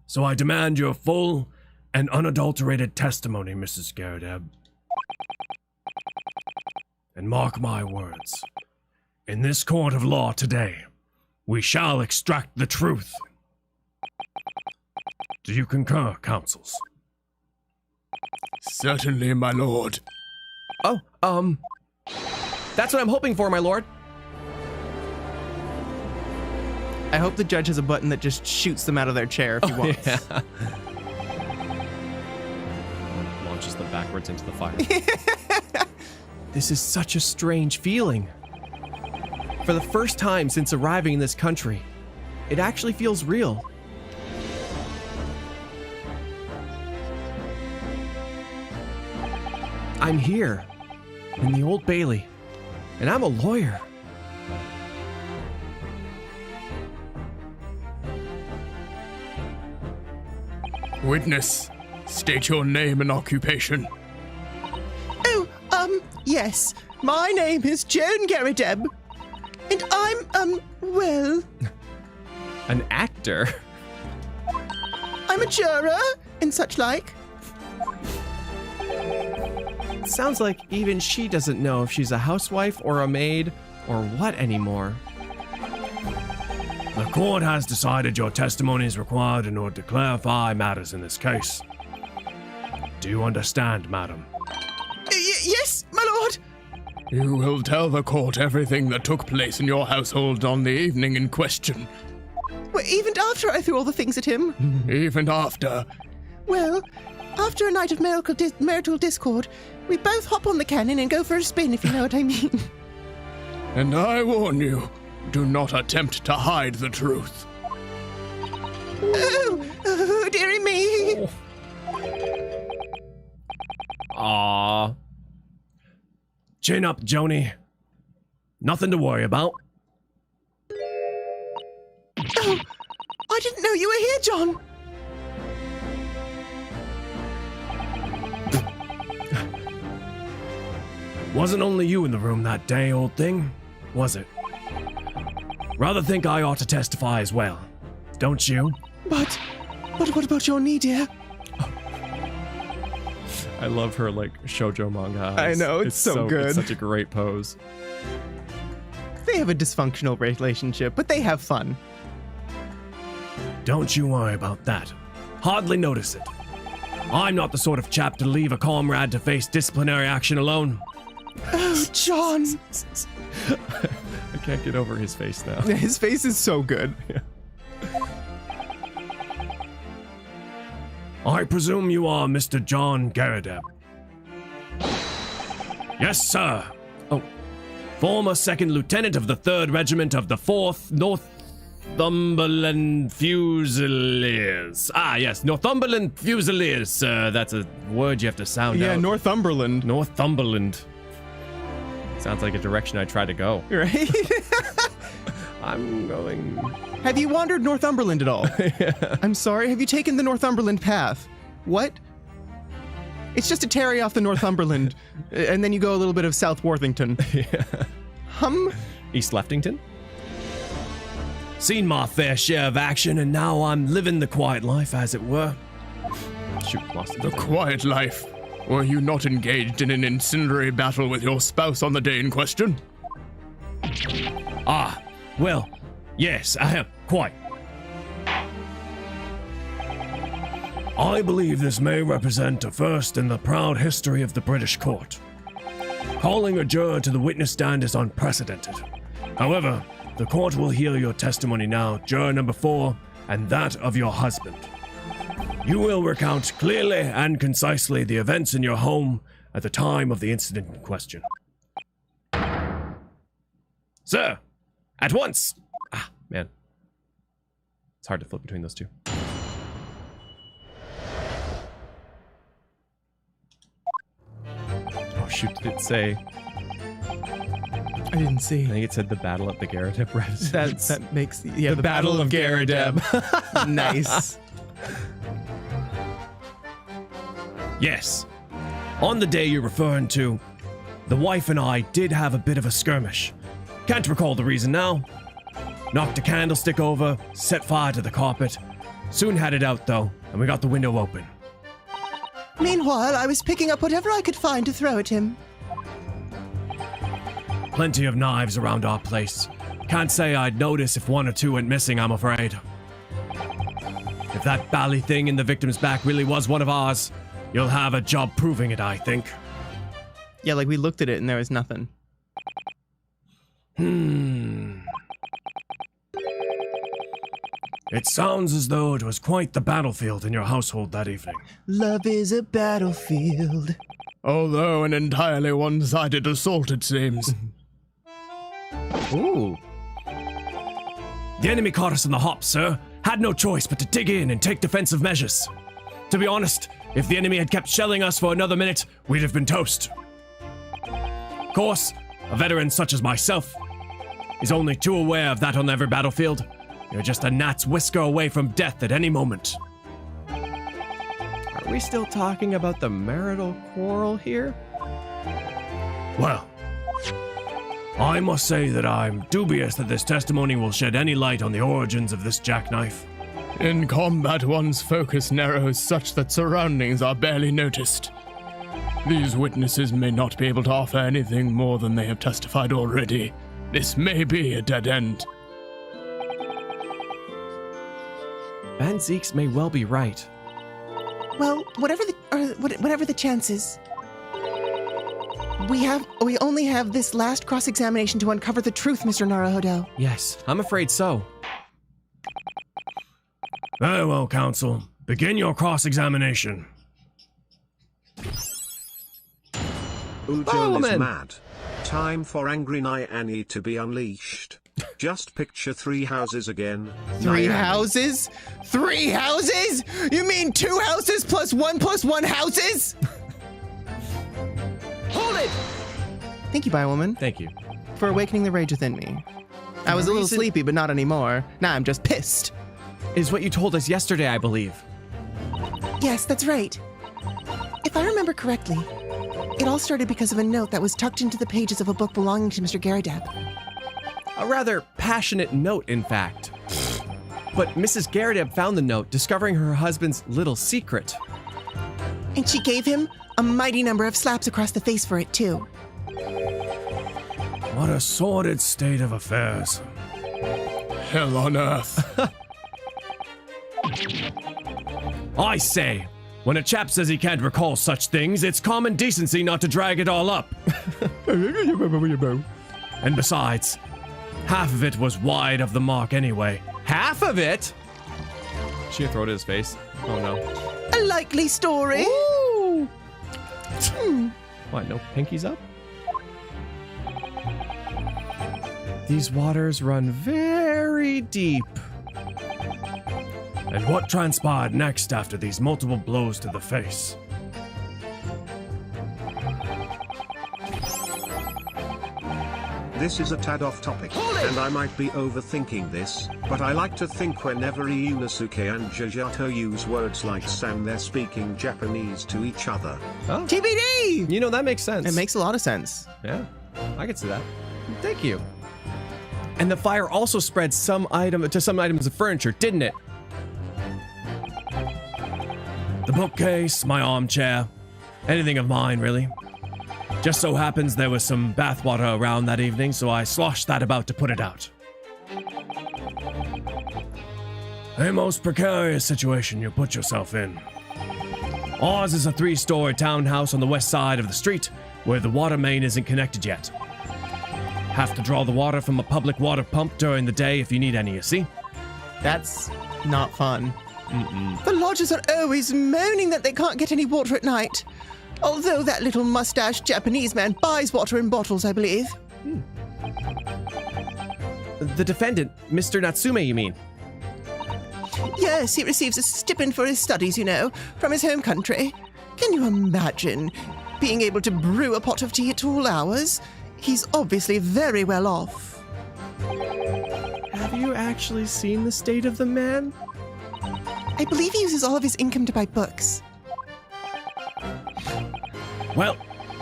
So I demand your full and unadulterated testimony, Mrs. Garadeb. And mark my words, in this court of law today, we shall extract the truth. Do you concur, counsels? Certainly, my lord. Oh, that's what I'm hoping for, my lord. I hope the judge has a button that just shoots them out of their chair if he wants. Yeah. Launches them backwards into the fire. This is such a strange feeling. For the first time since arriving in this country, it actually feels real. I'm here, in the Old Bailey, And I'm a lawyer. Witness, state your name and occupation. Oh, yes. My name is Joan Garrideb. And I'm, well, An actor? I'm a juror and such like. Sounds like even she doesn't know if she's a housewife or a maid or what anymore. The court has decided your testimony is required in order to clarify matters in this case. Do you understand, madam? Yes, my lord. You will tell the court everything that took place in your household on the evening in question, Well, even after I threw all the things at him. even after. Well, after a night of marital discord, we both hop on the cannon and go for a spin, if you know what I mean. And I warn you, do not attempt to hide the truth. Oh, dearie me. Aww. Chin up, Joni. Nothing to worry about. Oh, I didn't know you were here, John. Wasn't only you in the room that day, old thing, was it? Rather think I ought to testify as well, don't you? But what about your knee, dear? I love her, like, shoujo manga eyes. I know, it's so good. It's such a great pose. They have a dysfunctional relationship, but they have fun. Don't you worry about that. Hardly notice it. I'm not the sort of chap to leave a comrade to face disciplinary action alone. Oh, John. I can't get over his face now. His face is so good. I presume you are Mr. John Garrideb. Yes, sir. Oh, former second lieutenant of the 3rd Regiment of the 4th Northumberland Fusiliers. Ah, yes, Northumberland Fusiliers, sir. That's a word you have to sound Yeah, out. Northumberland. Northumberland. Sounds like a direction I try to go. Right? I'm going... Have you wandered Northumberland at all? I'm sorry, have you taken the Northumberland path? What? It's just a tarry off the Northumberland, and then you go a little bit of South Worthington. East Leftington? Seen my fair share of action, and now I'm living the quiet life, as it were. Shoot, lost it. The quiet life. Were you not engaged in an incendiary battle with your spouse on the day in question? Ah, well, yes, I am, quite. I believe this may represent a first in the proud history of the British court. Calling a juror to the witness stand is unprecedented. However, the court will hear your testimony now, juror number 4, and that of your husband. You will recount clearly and concisely the events in your home at the time of the incident in question. Sir, at once! Ah, man. It's hard to flip between those two. Oh shoot, did it say? I didn't see. I think it said the Battle at the Garrideb residence. That makes the Battle of Garrideb. Nice. Yes. On the day you're referring to, the wife and I did have a bit of a skirmish. Can't recall the reason now. Knocked a candlestick over, set fire to the carpet. Soon had it out though, and we got the window open. Meanwhile, I was picking up whatever I could find to throw at him. Plenty of knives around our place. Can't say I'd notice if 1 or 2 went missing, I'm afraid. If that bally thing in the victim's back really was one of ours, you'll have a job proving it, I think. Yeah, like we looked at it and there was nothing. It sounds as though it was quite the battlefield in your household that evening. Love is a battlefield. Although an entirely one-sided assault, it seems. Ooh. The enemy caught us in the hop, sir. Had no choice but to dig in and take defensive measures. To be honest, if the enemy had kept shelling us for another minute, we'd have been toast. Of course, A veteran such as myself is only too aware of that on every battlefield. You're just a gnat's whisker away from death at any moment. Are we still talking about the marital quarrel here? Well, I must say that I'm dubious that this testimony will shed any light on the origins of this jackknife. In combat, one's focus narrows such that surroundings are barely noticed. These witnesses may not be able to offer anything more than they have testified already. This may be a dead end. Van Zeeks may well be right. Well, whatever the chances, we only have this last cross-examination to uncover the truth, Mr. Naruhodo. Yes, I'm afraid so. Very well, counsel. Begin your cross-examination. Ujo is Woman. mad. Time for angry Nyan to be unleashed. Just picture 3 houses again. Three Nyan. houses? 3 houses? You mean 2 houses plus 1 houses? Hold it! Thank you, Biowoman, Thank you. for awakening the rage within me. I was a little reason- sleepy, but not anymore. Now I'm just pissed. Is what you told us yesterday, I believe. Yes, that's right. If I remember correctly, it all started because of a note that was tucked into the pages of a book belonging to Mr. Garadeb. A rather passionate note, in fact. But Mrs. Garadeb found the note, discovering her husband's little secret. And she gave him a mighty number of slaps across the face for it, too. What a sordid state of affairs. Hell on earth. I say, when a chap says he can't recall such things, it's common decency not to drag it all up. And besides, half of it was wide of the mark anyway. Half of it? She gonna throw it at his face. Oh no. A likely story. Ooh. What, no pinkies up? These waters run very deep. And what transpired next after these multiple blows to the face? This is a tad off topic, and I might be overthinking this, but I like to think whenever Iunosuke and Jajato use words like san, they're speaking Japanese to each other. Oh, TBD! you know, that makes sense. It makes a lot of sense. Yeah, I can see that. Thank you. And the fire also spread some items of furniture, didn't it? The bookcase, my armchair, anything of mine, really. Just so happens there was some bathwater around that evening, so I sloshed that about to put it out. A most precarious situation you put yourself in. Ours is a 3-story townhouse on the west side of the street, where the water main isn't connected yet. Have to draw the water from a public water pump during the day if you need any, you see? That's not fun. The lodgers are always moaning that they can't get any water at night. Although that little mustached Japanese man buys water in bottles, I believe. The defendant, Mr. Natsume, you mean? Yes, he receives a stipend for his studies, you know, from his home country. Can you imagine being able to brew a pot of tea at all hours? He's obviously very well off. Have you actually seen the state of the man? I believe he uses all of his income to buy books. Well,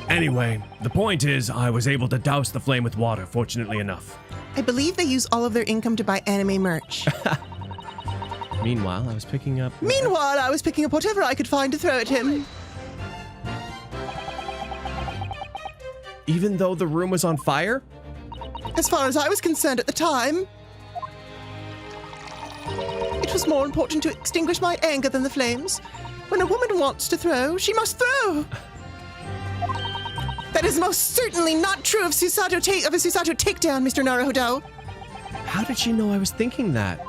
anyway, the point is I was able to douse the flame with water, fortunately enough. I believe they use all of their income to buy anime merch. Meanwhile, I was picking up... Meanwhile, I was picking up whatever I could find to throw at him. Even though the room was on fire? As far as I was concerned at the time, it was more important to extinguish my anger than the flames. When a woman wants to throw, she must throw. That is most certainly not true of a Susato takedown, Mr. Naruhodo. How did she know I was thinking that?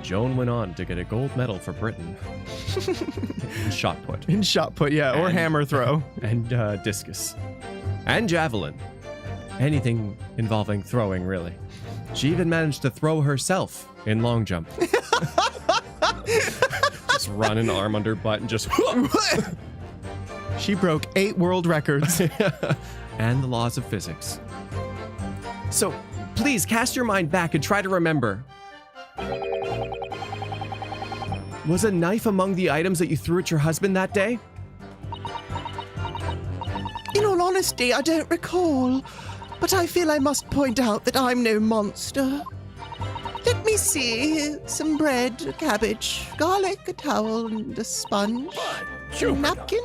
Joan went on to get a gold medal for Britain. In shot put. In shot put, yeah, or And- hammer throw. And discus. And javelin. Anything involving throwing, really. She even managed to throw herself in long jump. Just run an arm under butt and just... She broke 8 world records. And the laws of physics. So, please cast your mind back and try to remember. Was a knife among the items that you threw at your husband that day? In all honesty, I don't recall, but I feel I must point out that I'm no monster. Let me see. Some bread, a cabbage, garlic, a towel, and a sponge. A napkin?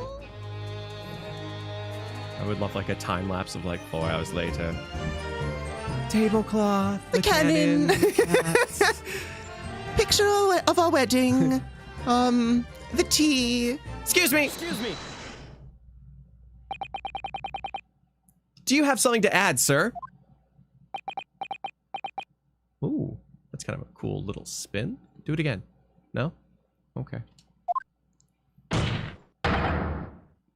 I would love like a time lapse of like 4 hours later. Tablecloth, The cannon. hats. Picture of our wedding. The tea. Excuse me. Do you have something to add, sir? Ooh, that's kind of a cool little spin. Do it again. No? Okay.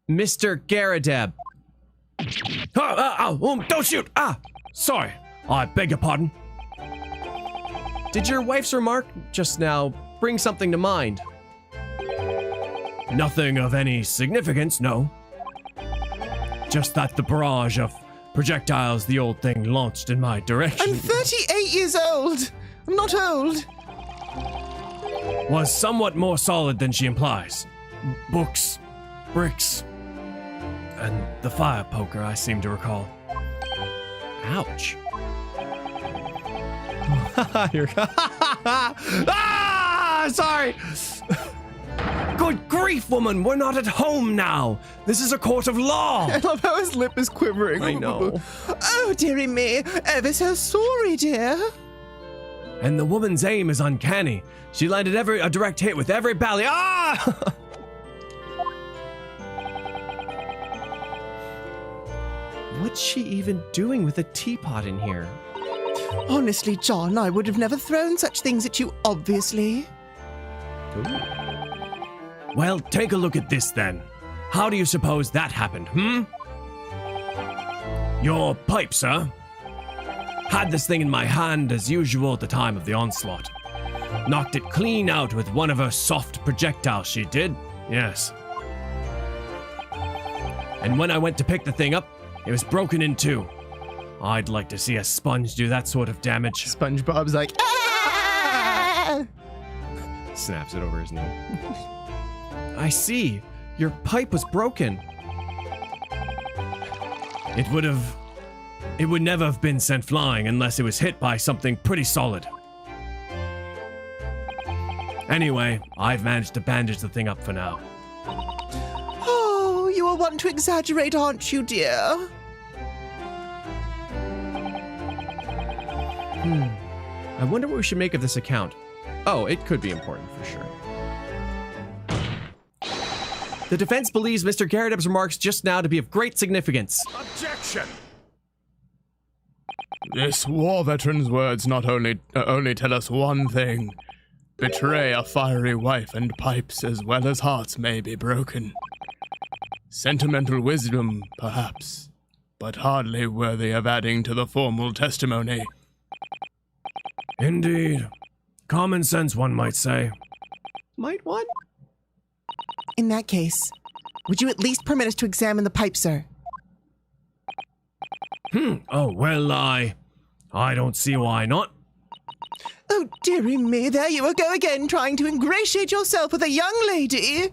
Mr. Garadeb. Don't shoot! Sorry. I beg your pardon. Did your wife's remark just now bring something to mind? Nothing of any significance, no. Just that the barrage of projectiles the old thing launched in my direction I'm 38 years old. I'm not old. was somewhat more solid than she implies. Books, bricks, and the fire poker, I seem to recall. Ouch. Sorry! Good grief, woman! We're not at home now! This is a court of law! I love how his lip is quivering. I know. Oh, dearie me. Ever so sorry, dear. And the woman's aim is uncanny. She landed a direct hit with every bally. What's she even doing with a teapot in here? Honestly, John, I would have never thrown such things at you, obviously. Well, take a look at this then. How do you suppose that happened, Your pipe, sir. Had this thing in my hand as usual at the time of the onslaught. Knocked it clean out with one of her soft projectiles, she did. Yes. And when I went to pick the thing up, it was broken in two. I'd like to see a sponge do that sort of damage. SpongeBob's like, ah! Snaps it over his knee. I see. Your pipe was broken. It would never have been sent flying unless it was hit by something pretty solid. Anyway, I've managed to bandage the thing up for now. Oh, you are one to exaggerate, aren't you, dear? I wonder what we should make of this account. Oh, it could be important for sure. The defense believes Mr. Garadeb's remarks just now to be of great significance. Objection! This war veteran's words not only tell us one thing. Betray a fiery wife and pipes as well as hearts may be broken. Sentimental wisdom, perhaps, but hardly worthy of adding to the formal testimony. Indeed. Common sense, one might say. Might one? In that case, would you at least permit us to examine the pipe, sir? Oh, well, I don't see why not. Oh, dearie me, there you go again, trying to ingratiate yourself with a young lady.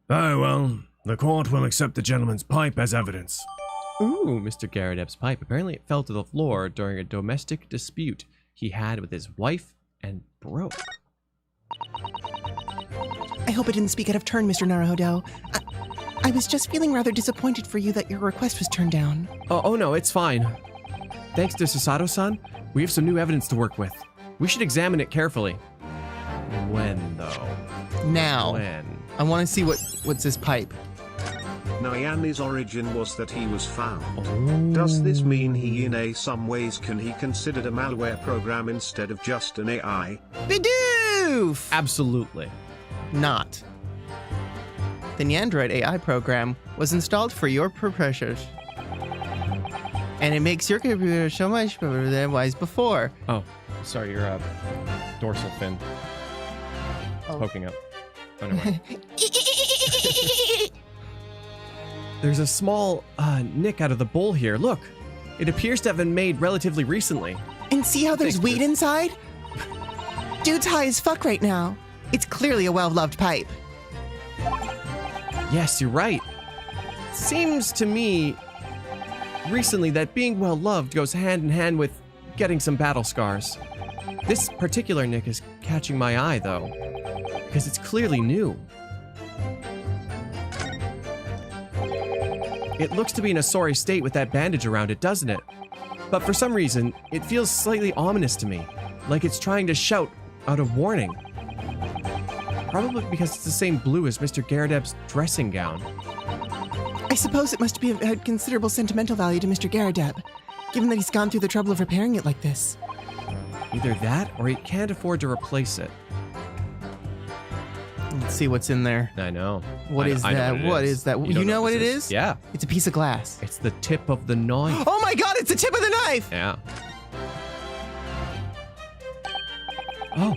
Very well. The court will accept the gentleman's pipe as evidence. Ooh, Mr. Garadeb's pipe. Apparently it fell to the floor during a domestic dispute he had with his wife and broke. I hope I didn't speak out of turn, Mr. Naruhodo. I was just feeling rather disappointed for you that your request was turned down. Oh no, it's fine. Thanks to Sasato-san, we have some new evidence to work with. We should examine it carefully. When, though? now. When? I want to see what's this pipe. Nyan's origin was that he was found. Does this mean he in some ways can he considered a malware program instead of just an AI? Bidoof! Absolutely. Not. The Nyandroid AI program was installed for your purposes. And it makes your computer so much better than it was before. Oh, sorry, you're dorsal fin. Oh. Poking up. Oh, no way. There's a small nick out of the bowl here. Look, it appears to have been made relatively recently. And see how there's Thanks, weed Liz. inside? Dude's high as fuck right now. It's clearly a well-loved pipe. Yes, you're right. Seems to me recently that being well loved goes hand in hand with getting some battle scars. This particular nick is catching my eye though, because it's clearly new. It looks to be in a sorry state with that bandage around it, doesn't it? But for some reason, it feels slightly ominous to me, like it's trying to shout out a warning. Probably because it's the same blue as Mr. Garadeb's dressing gown. I suppose it must be of considerable sentimental value to Mr. Garadeb, given that he's gone through the trouble of repairing it like this. Either that, or he can't afford to replace it. Let's see what's in there. I know. What is that? What is that? You know what it is? Yeah. It's a piece of glass. It's the tip of the knife. Oh my god, it's the tip of the knife! Yeah. Oh,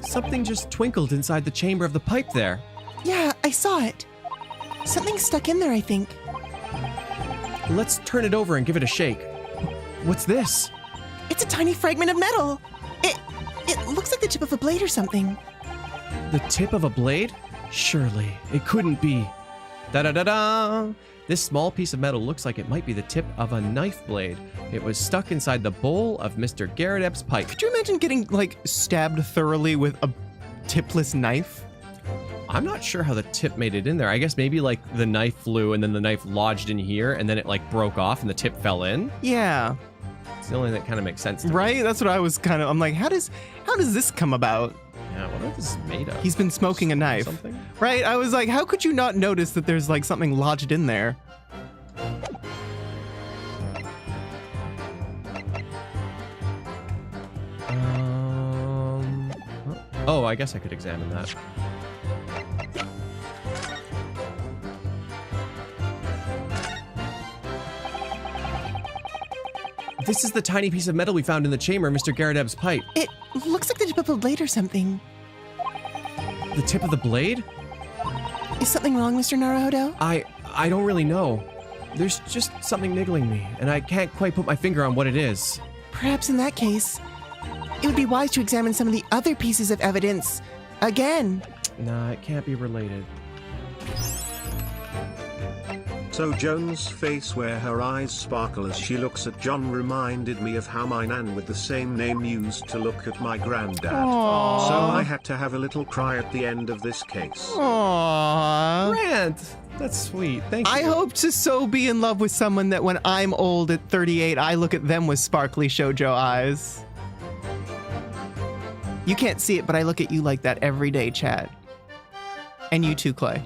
something just twinkled inside the chamber of the pipe there. Yeah, I saw it. Something's stuck in there, I think. Let's turn it over and give it a shake. What's this? It's a tiny fragment of metal. It looks like the tip of a blade or something. The tip of a blade? Surely, it couldn't be. Da-da-da-da! This small piece of metal looks like it might be the tip of a knife blade. It was stuck inside the bowl of Mr. Garadeb's pipe. Could you imagine getting, like, stabbed thoroughly with a tipless knife? I'm not sure how the tip made it in there. I guess maybe, like, the knife flew and then the knife lodged in here and then it, like, broke off and the tip fell in. Yeah. It's the only thing that kind of makes sense to me. Right? That's what I was kind of... I'm like, how does this come about? Yeah, I wonder what this is made of. He's been smoking a knife. Something? Right? I was like, how could you not notice that there's, like, something lodged in there? Oh, I guess I could examine that. This is the tiny piece of metal we found in the chamber of Mr. Garadeb's pipe. It looks like the tip of a blade or something. The tip of the blade? Is something wrong, Mr. Naruhodo? I don't really know. There's just something niggling me, and I can't quite put my finger on what it is. Perhaps in that case, it would be wise to examine some of the other pieces of evidence again. Nah, it can't be related. So Joan's face where her eyes sparkle as she looks at John reminded me of how my nan with the same name used to look at my granddad. Aww. So I had to have a little cry at the end of this case. Aww. Grant! That's sweet. Thank you. I hope to so be in love with someone that when I'm old at 38, I look at them with sparkly shoujo eyes. You can't see it, but I look at you like that every day, Chad. And you too, Clay.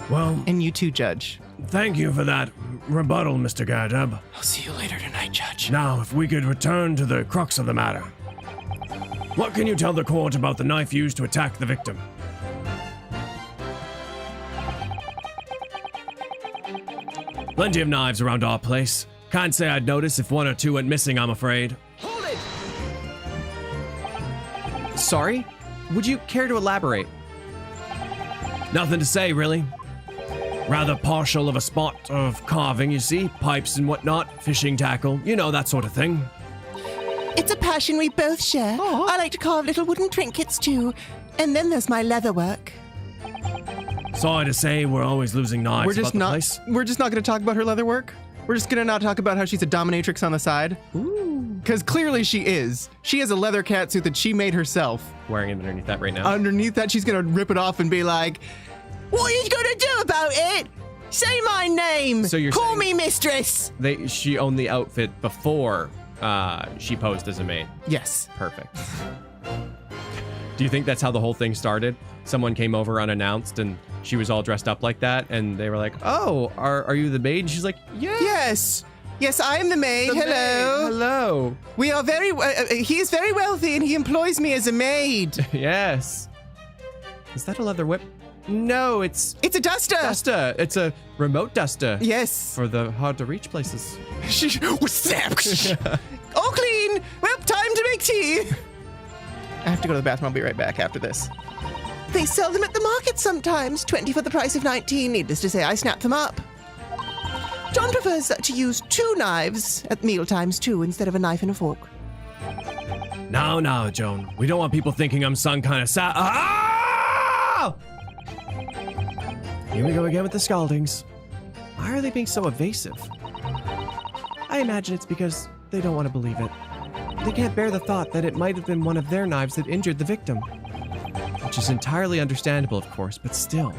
Well, And you too, Judge. thank you for that rebuttal, Mr. Garadeb. I'll see you later tonight, Judge. Now, if we could return to the crux of the matter. What can you tell the court about the knife used to attack the victim? Plenty of knives around our place. Can't say I'd notice if one or two went missing, I'm afraid. Hold it! Sorry? Would you care to elaborate? Nothing to say, really. Rather partial of a spot of carving, you see. Pipes and whatnot, fishing tackle, you know, that sort of thing. It's a passion we both share. I like to carve little wooden trinkets too. And then there's my leatherwork. Sorry to say, we're always losing knives We're just about the not. place. We're just not going to talk about her leather work. We're just going to not talk about how she's a dominatrix on the side. Because clearly she is. She has a leather catsuit that she made herself. Wearing it underneath that right now. Underneath that, she's going to rip it off and be like, What are you going to do about it? Say my name. So you're Call saying- me mistress. She owned the outfit before she posed as a maid. yes. Perfect. Do you think that's how the whole thing started? Someone came over unannounced and she was all dressed up like that and they were like, oh, are you the maid? And she's like, yeah. Yes. Yes, I am the maid. the Hello. maid. Hello. We are very. He is very wealthy, and he employs me as a maid. Yes. Is that a leather whip? No, it's It's a duster. duster. It's a remote duster. Yes. For the hard to reach places. Snap. All clean. Well, time to make tea. I have to go to the bathroom. I'll be right back after this. They sell them at the market sometimes, 20 for the price of 19. Needless to say, I snap them up. John prefers to use 2 knives at meal times too, instead of a knife and a fork. Now, Joan. We don't want people thinking I'm some kind of Ah! Here we go again with the scaldings. Why are they being so evasive? I imagine it's because they don't want to believe it. They can't bear the thought that it might have been one of their knives that injured the victim. Which is entirely understandable, of course, but still.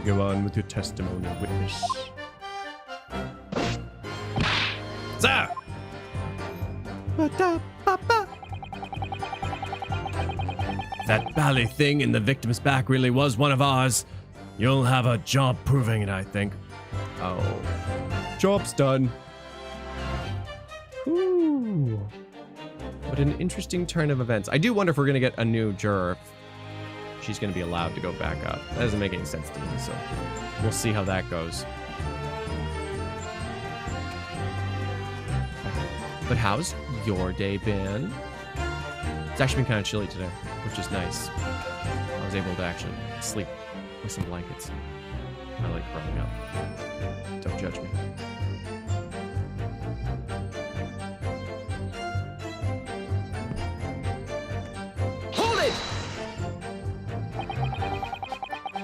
Go on with your testimony, witness. Sir! That bally thing in the victim's back really was one of ours. You'll have a job proving it, I think. Oh. Job's done. Ooh. What an interesting turn of events. I do wonder if we're going to get a new juror. She's going to be allowed to go back up. That doesn't make any sense to me, so we'll see how that goes. But how's your day been? It's actually been kind of chilly today, which is nice. I was able to actually sleep with some blankets. I like curling up. Don't judge me. Hold it!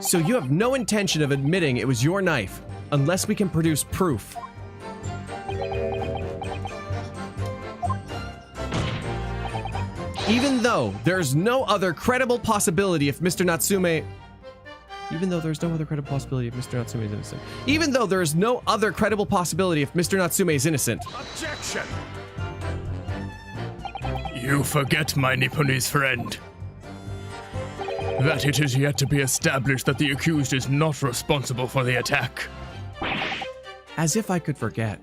So you have no intention of admitting it was your knife, unless we can produce proof. Even though there's no other credible possibility if Mr. Natsume... Even though there's no other credible possibility if Mr. Natsume is innocent. Even though there is no other credible possibility if Mr. Natsume is innocent. Objection! You forget, my Nipponese friend, that it is yet to be established that the accused is not responsible for the attack. As if I could forget.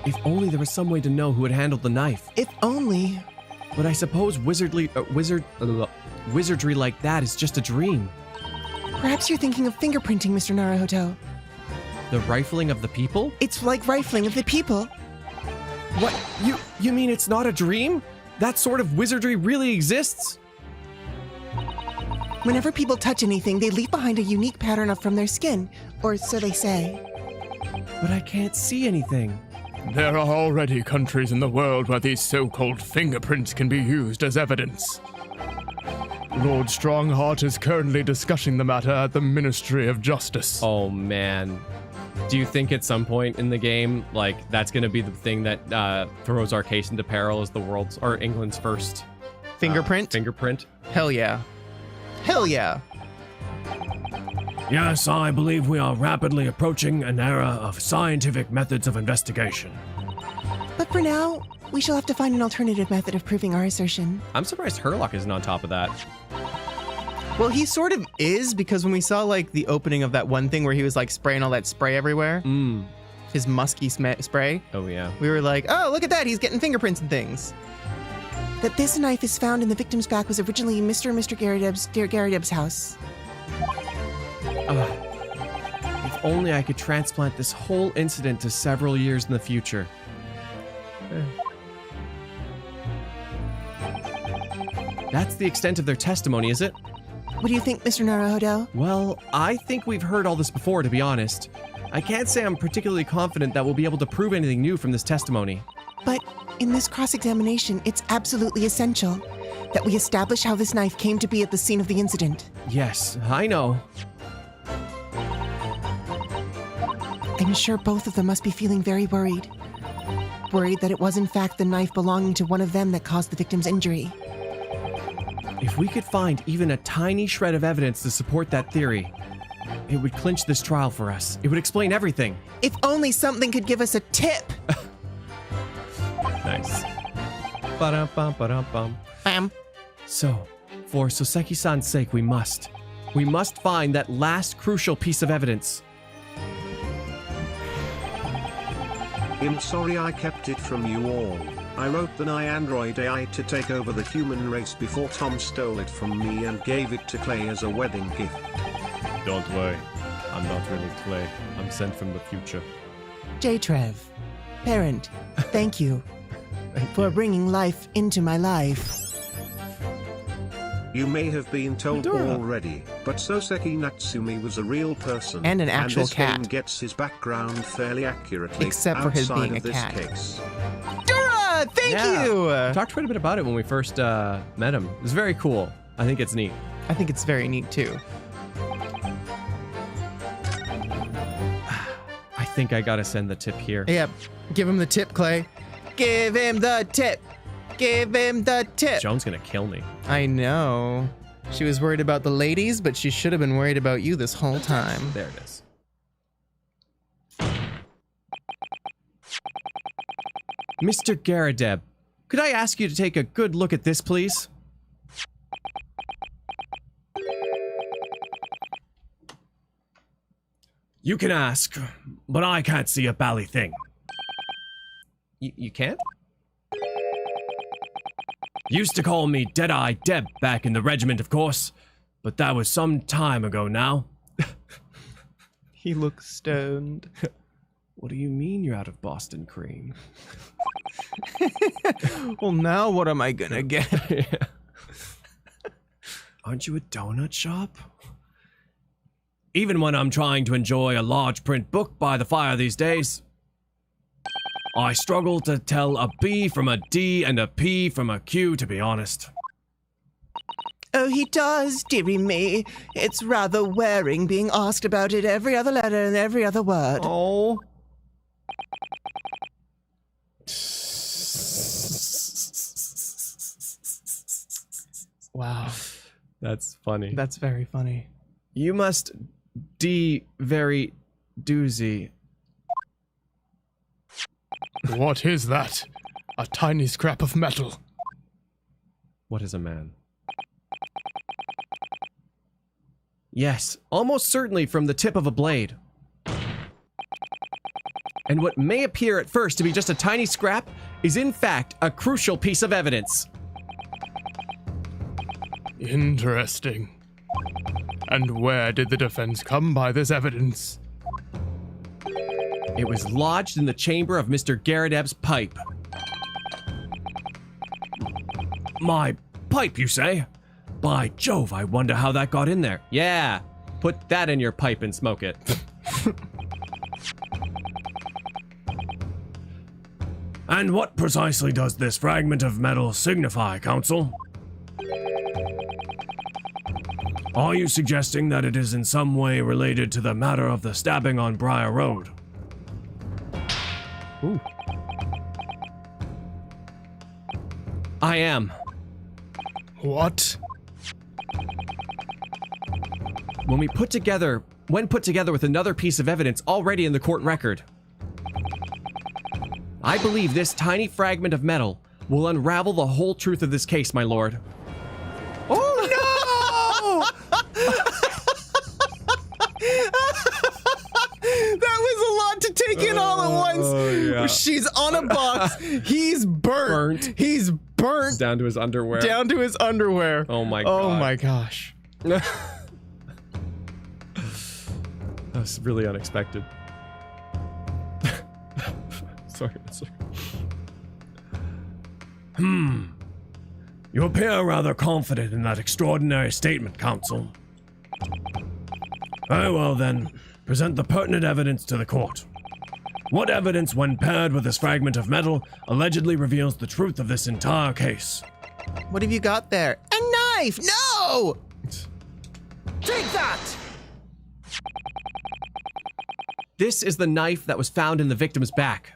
If only there was some way to know who had handled the knife. If only. But I suppose wizardry like that is just a dream. Perhaps you're thinking of fingerprinting, Mr. Naruhodo. The rifling of the people? It's like rifling of the people. What? You mean it's not a dream? That sort of wizardry really exists? Whenever people touch anything, they leave behind a unique pattern from their skin, or so they say. But I can't see anything. There are already countries in the world where these so-called fingerprints can be used as evidence. Lord Strongheart is currently discussing the matter at the Ministry of Justice. Oh, man. Do you think at some point in the game, like, that's going to be the thing that throws our case into peril as the world's, or England's first... Fingerprint? Fingerprint? Hell yeah. Hell yeah. Yes, I believe we are rapidly approaching an era of scientific methods of investigation. But for now, we shall have to find an alternative method of proving our assertion. I'm surprised Herlock isn't on top of that. Well, he sort of is, because when we saw, like, the opening of that one thing where he was, like, spraying all that spray everywhere, his musky spray, Oh, yeah. we were like, oh, look at that, he's getting fingerprints and things. That this knife is found in the victim's back was originally Mr. and Mr. Garrideb's house. If only I could transplant this whole incident to several years in the future. That's the extent of their testimony, is it? What do you think, Mr. Naruhodo? Well, I think we've heard all this before, to be honest. I can't say I'm particularly confident that we'll be able to prove anything new from this testimony. But in this cross-examination, it's absolutely essential that we establish how this knife came to be at the scene of the incident. Yes, I know. I'm sure both of them must be feeling very worried. Worried that it was in fact the knife belonging to one of them that caused the victim's injury. If we could find even a tiny shred of evidence to support that theory, it would clinch this trial for us. It would explain everything. If only something could give us a tip! Nice. Ba-dum-bum. Bam. So, for Soseki-san's sake, we must find that last crucial piece of evidence. I'm sorry I kept it from you all. I wrote the Nyan AI to take over the human race before Tom stole it from me and gave it to Clay as a wedding gift. Don't worry. I'm not really Clay. I'm sent from the future. J. Trev. Parent. Thank you. for bringing life into my life. You may have been told Dora. already, but Soseki Natsumi was a real person. And an actual this game cat. gets his background fairly accurately Except for his outside being of a this cat. case. Dora, thank Yeah. you. We talked quite a bit about it when we first met him. It was very cool. I think it's neat. I think it's very neat too. I think I gotta send the tip here. Yep. Give him the tip, Clay. Give him the tip. Give him the tip. Joan's gonna kill me. I know. She was worried about the ladies, but she should have been worried about you this whole time. There it is. Mr. Garadeb, could I ask you to take a good look at this, please? You can ask, but I can't see a bally thing. You can't? Used to call me Deadeye Deb back in the regiment, of course, but that was some time ago now. He looks stoned. What do you mean you're out of Boston cream? Well, now what am I gonna get? Aren't you a donut shop? Even when I'm trying to enjoy a large print book by the fire these days, I struggle to tell a B from a D and a P from a Q, to be honest. Oh, he does, dearie me. It's rather wearing being asked about it every other letter and every other word. Oh. Wow. That's funny. That's very funny. You must very doozy. What is that? A tiny scrap of metal. What is a man? Yes, almost certainly from the tip of a blade. And what may appear at first to be just a tiny scrap is in fact a crucial piece of evidence. Interesting. And where did the defense come by this evidence? It was lodged in the chamber of Mr. Garadeb's pipe. My pipe, you say? By Jove, I wonder how that got in there. Yeah, put that in your pipe and smoke it. And what precisely does this fragment of metal signify, Counsel? Are you suggesting that it is in some way related to the matter of the stabbing on Briar Road? Ooh. I am. What? When put together with another piece of evidence already in the court record, I believe this tiny fragment of metal will unravel the whole truth of this case, my lord. Oh no! That was a lot to take in all at once. yeah. She's on a box. He's burnt. He's burnt Down to his underwear. down to his underwear. Oh my Oh God. my gosh. That was really unexpected. sorry. You appear rather confident in that extraordinary statement, Counsel. Very well then, present the pertinent evidence to the court. What evidence, when paired with this fragment of metal, allegedly reveals the truth of this entire case? What have you got there? A knife! No! Take that! This is the knife that was found in the victim's back.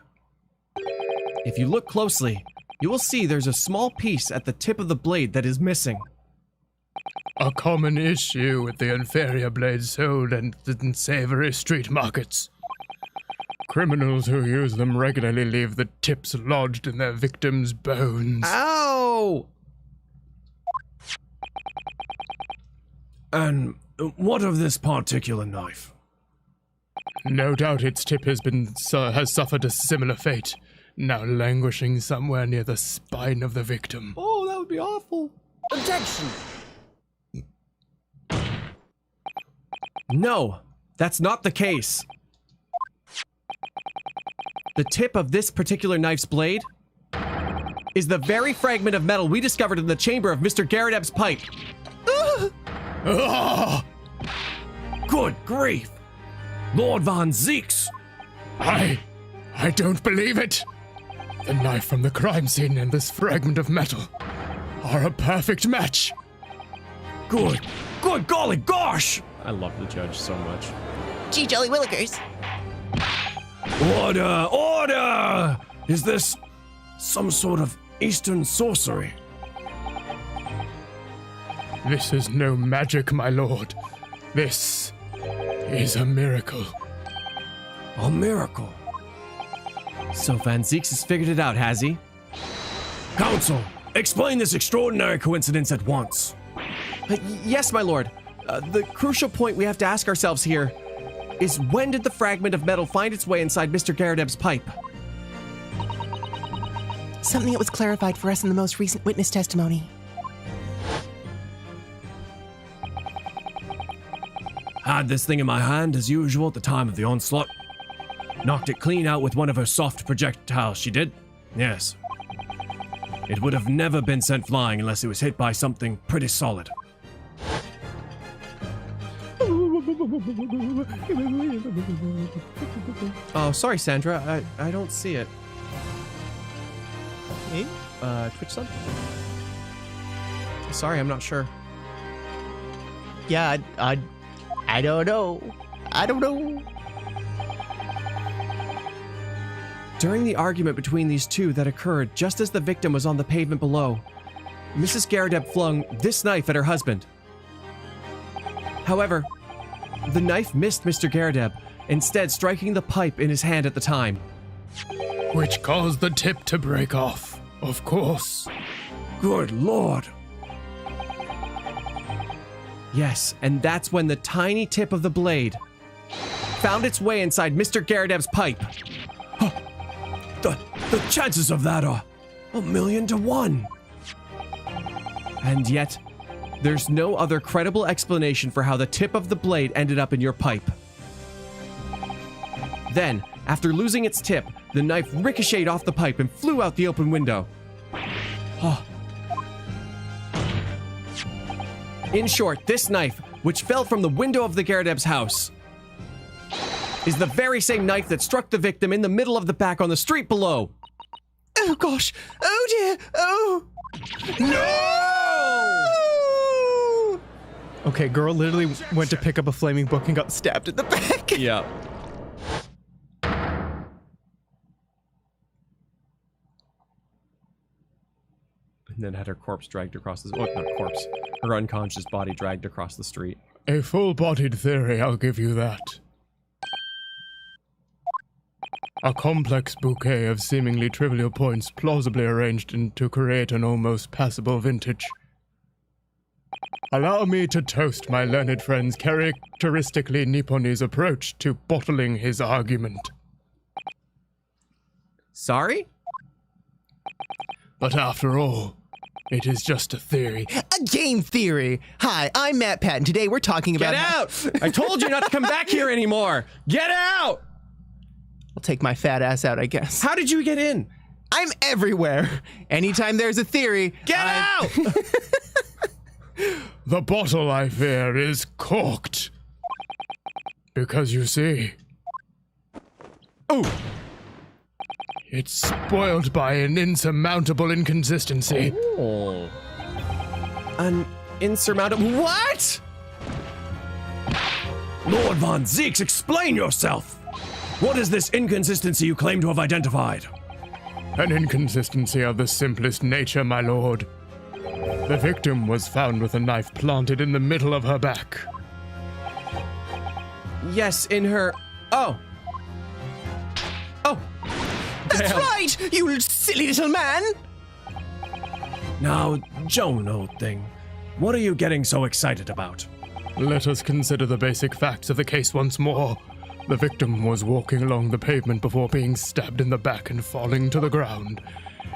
If you look closely, you will see there's a small piece at the tip of the blade that is missing. A common issue with the inferior blades sold in savory street markets. Criminals who use them regularly leave the tips lodged in their victims' bones. Ow! And what of this particular knife? No doubt its tip has suffered a similar fate, now languishing somewhere near the spine of the victim. Oh, that would be awful. Objection! No, that's not the case. The tip of this particular knife's blade is the very fragment of metal we discovered in the chamber of Mr. Garrideb's pipe. Ah! Good grief! Lord Von Zeeks! I don't believe it. The knife from the crime scene and this fragment of metal are a perfect match. Good golly gosh! I love the judge so much. Gee jolly willikers. Order! Is this some sort of Eastern sorcery? This is no magic, my lord. This is a miracle. A miracle. So Van Zeeks has figured it out, has he? Counsel, explain this extraordinary coincidence at once. Yes, my lord. The crucial point we have to ask ourselves here is when did the fragment of metal find its way inside Mr. Garrideb's pipe? Something that was clarified for us in the most recent witness testimony. Had this thing in my hand as usual at the time of the onslaught. Knocked it clean out with one of her soft projectiles, she did. Yes. It would have never been sent flying unless it was hit by something pretty solid. Oh, sorry, Sandra. I don't see it. Eh? Twitch sub? Sorry, I'm not sure. Yeah, I don't know. I don't know. During the argument between these two that occurred just as the victim was on the pavement below, Mrs. Garrideb flung this knife at her husband. However, the knife missed Mr. Garrideb, instead striking the pipe in his hand at the time. Which caused the tip to break off, of course. Good lord. Yes, and that's when the tiny tip of the blade found its way inside Mr. Garrideb's pipe. The chances of that are 1,000,000 to 1. And yet, there's no other credible explanation for how the tip of the blade ended up in your pipe. Then, after losing its tip, the knife ricocheted off the pipe and flew out the open window. In short, this knife, which fell from the window of the Garrideb's house, is the very same knife that struck the victim in the middle of the back on the street below. Oh gosh. Oh dear. Oh. No! Okay, girl literally went to pick up a flaming book and got stabbed in the back. Yeah. And then had her corpse dragged across the... Oh, not corpse. Her unconscious body dragged across the street. A full-bodied theory, I'll give you that. A complex bouquet of seemingly trivial points plausibly arranged to create an almost passable vintage. Allow me to toast my learned friend's characteristically Nipponese approach to bottling his argument. Sorry? But after all, it is just a theory. A game theory. Hi, I'm Matt Patton. Today we're talking about... Get out! I told you not to come back here anymore! Get out! I'll take my fat ass out, I guess. How did you get in? I'm everywhere. Anytime there's a theory, Get out! The bottle, I fear, is corked. Because you see... Oh! It's spoiled by an insurmountable inconsistency. Oh. An insurmountable... What?! Lord Von Zeeks, explain yourself! What is this inconsistency you claim to have identified? An inconsistency of the simplest nature, my lord. The victim was found with a knife planted in the middle of her back. Yes, in her... Oh. Oh. That's right, you silly little man. Now, Joan, old thing, what are you getting so excited about? Let us consider the basic facts of the case once more. The victim was walking along the pavement before being stabbed in the back and falling to the ground.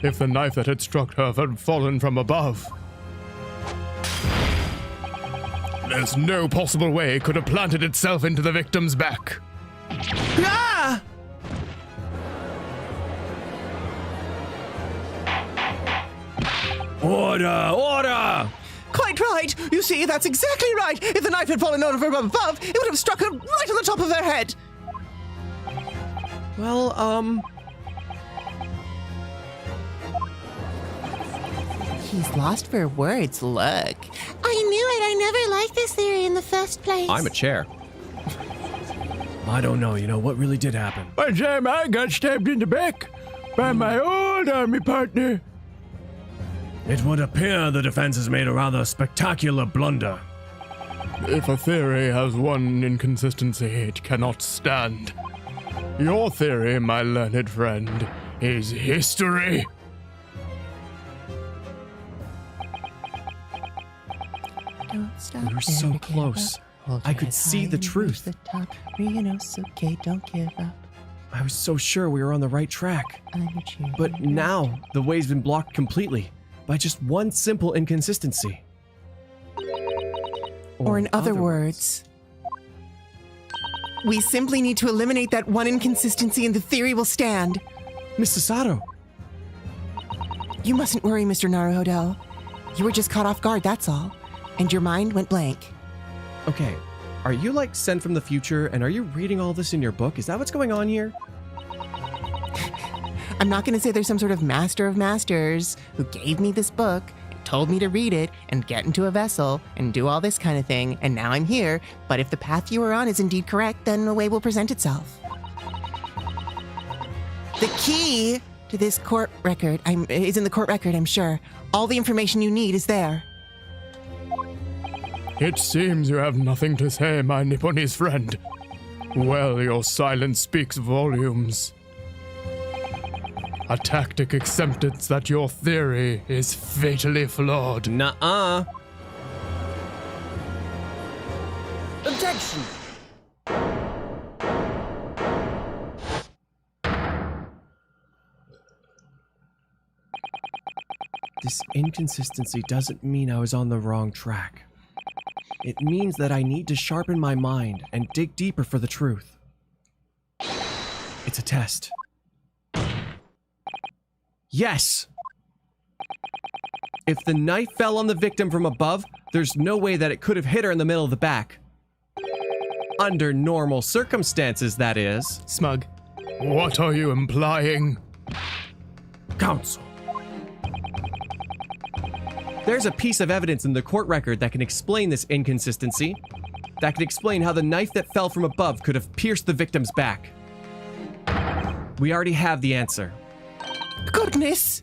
If the knife that had struck her had fallen from above, there's no possible way it could have planted itself into the victim's back. Ah! Order! Order! Quite right. You see, that's exactly right. If the knife had fallen over from above, it would have struck her right on the top of her head. Well, He's lost for words, look. I knew it. I never liked this theory in the first place. I'm a chair. I don't know, what really did happen? One time I got stabbed in the back by my old army partner. It would appear the defense has made a rather spectacular blunder. If a theory has one inconsistency, it cannot stand. Your theory, my learned friend, is history. Don't stop. We were so close. I could see the truth. Okay, don't give up. I was so sure we were on the right track. I'm your cheerleader. But now, the way's been blocked completely by just one simple inconsistency. Or in other words, we simply need to eliminate that one inconsistency and the theory will stand. Miss Sato, You mustn't worry, Mr. Naruhodel. You were just caught off guard, that's all. And your mind went blank. okay, are you like sent from the future and are you reading all this in your book? Is that what's going on here? I'm not going to say there's some sort of master of masters who gave me this book and told me to read it and get into a vessel and do all this kind of thing, and now I'm here. But if the path you were on is indeed correct, then a way will present itself. The key to this court record is in the court record, I'm sure. All the information you need is there. It seems you have nothing to say, my Nipponese friend. Well, your silence speaks volumes. A tactic acceptance that your theory is fatally flawed. Nuh-uh. Objection! This inconsistency doesn't mean I was on the wrong track. It means that I need to sharpen my mind and dig deeper for the truth. It's a test. Yes! If the knife fell on the victim from above, there's no way that it could have hit her in the middle of the back. Under normal circumstances, that is. Smug. What are you implying? Counsel. There's a piece of evidence in the court record that can explain this inconsistency. That can explain how the knife that fell from above could have pierced the victim's back. We already have the answer. Goodness!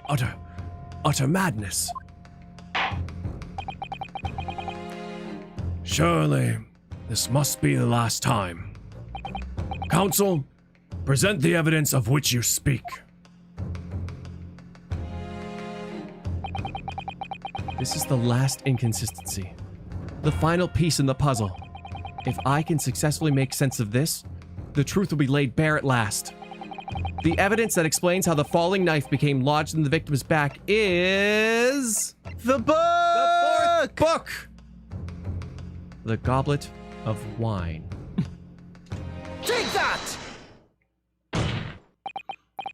Utter madness. Surely, this must be the last time. Counsel, present the evidence of which you speak. This is the last inconsistency. The final piece in the puzzle. If I can successfully make sense of this, the truth will be laid bare at last. The evidence that explains how the falling knife became lodged in the victim's back is... The book! the fourth book! The Goblet of Wine. Take that!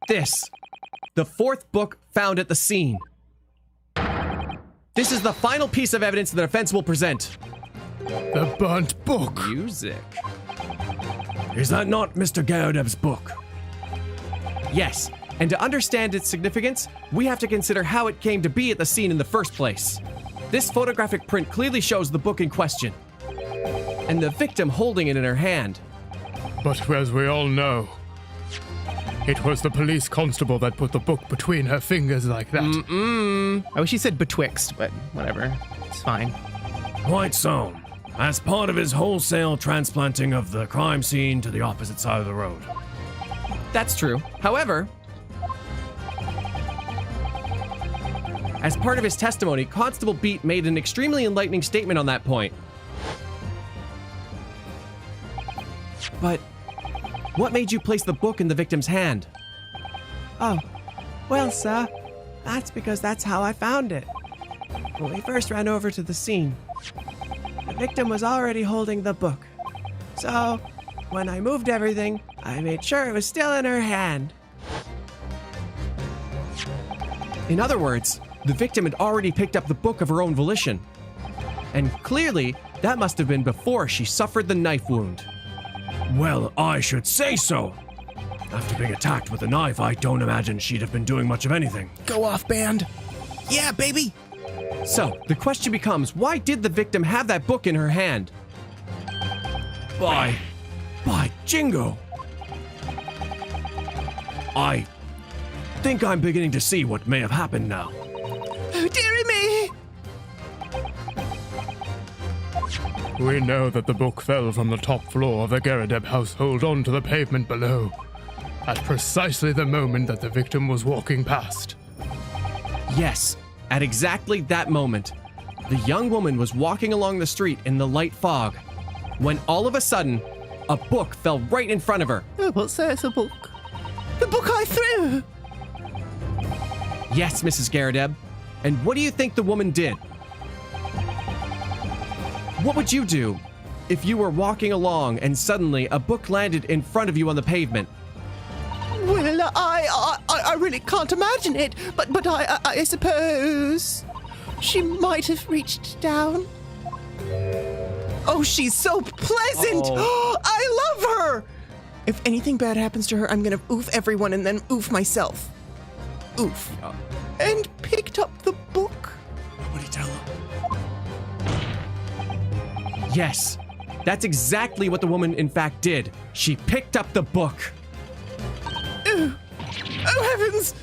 This. The fourth book found at the scene. This is the final piece of evidence the defense will present. The burnt book. Music. Is that not Mr. Garadev's book? Yes, and to understand its significance, we have to consider how it came to be at the scene in the first place. This photographic print clearly shows the book in question, and the victim holding it in her hand. But as we all know, it was the police constable that put the book between her fingers like that. I wish he said betwixt, but whatever. It's fine. Quite so. As part of his wholesale transplanting of the crime scene to the opposite side of the road. That's true. However, as part of his testimony, Constable Beat made an extremely enlightening statement on that point. But what made you place the book in the victim's hand? Oh, well, sir, that's because that's how I found it. When we first ran over to the scene, the victim was already holding the book. So, when I moved everything, I made sure it was still in her hand. In other words, the victim had already picked up the book of her own volition. And clearly, that must have been before she suffered the knife wound. Well, I should say so. After being attacked with a knife, I don't imagine she'd have been doing much of anything. Go off, band. Yeah, baby. So, the question becomes, why did the victim have that book in her hand? By Jingo. I think I'm beginning to see what may have happened now. Oh, dearie me! We know that the book fell from the top floor of the Garadeb household onto the pavement below, at precisely the moment that the victim was walking past. Yes, at exactly that moment, the young woman was walking along the street in the light fog, when all of a sudden, a book fell right in front of her. Oh, what's this? A book? The book I threw! Yes, Mrs. Garadeb. And what do you think the woman did? What would you do if you were walking along and suddenly a book landed in front of you on the pavement? Well, I really can't imagine it, but I suppose she might have reached down. Oh, she's so pleasant! Oh. I love her! If anything bad happens to her, I'm gonna oof everyone and then oof myself. Oof. And picked up the book. Nobody tell her. Yes, that's exactly what the woman in fact did. She picked up the book. Oh, heavens!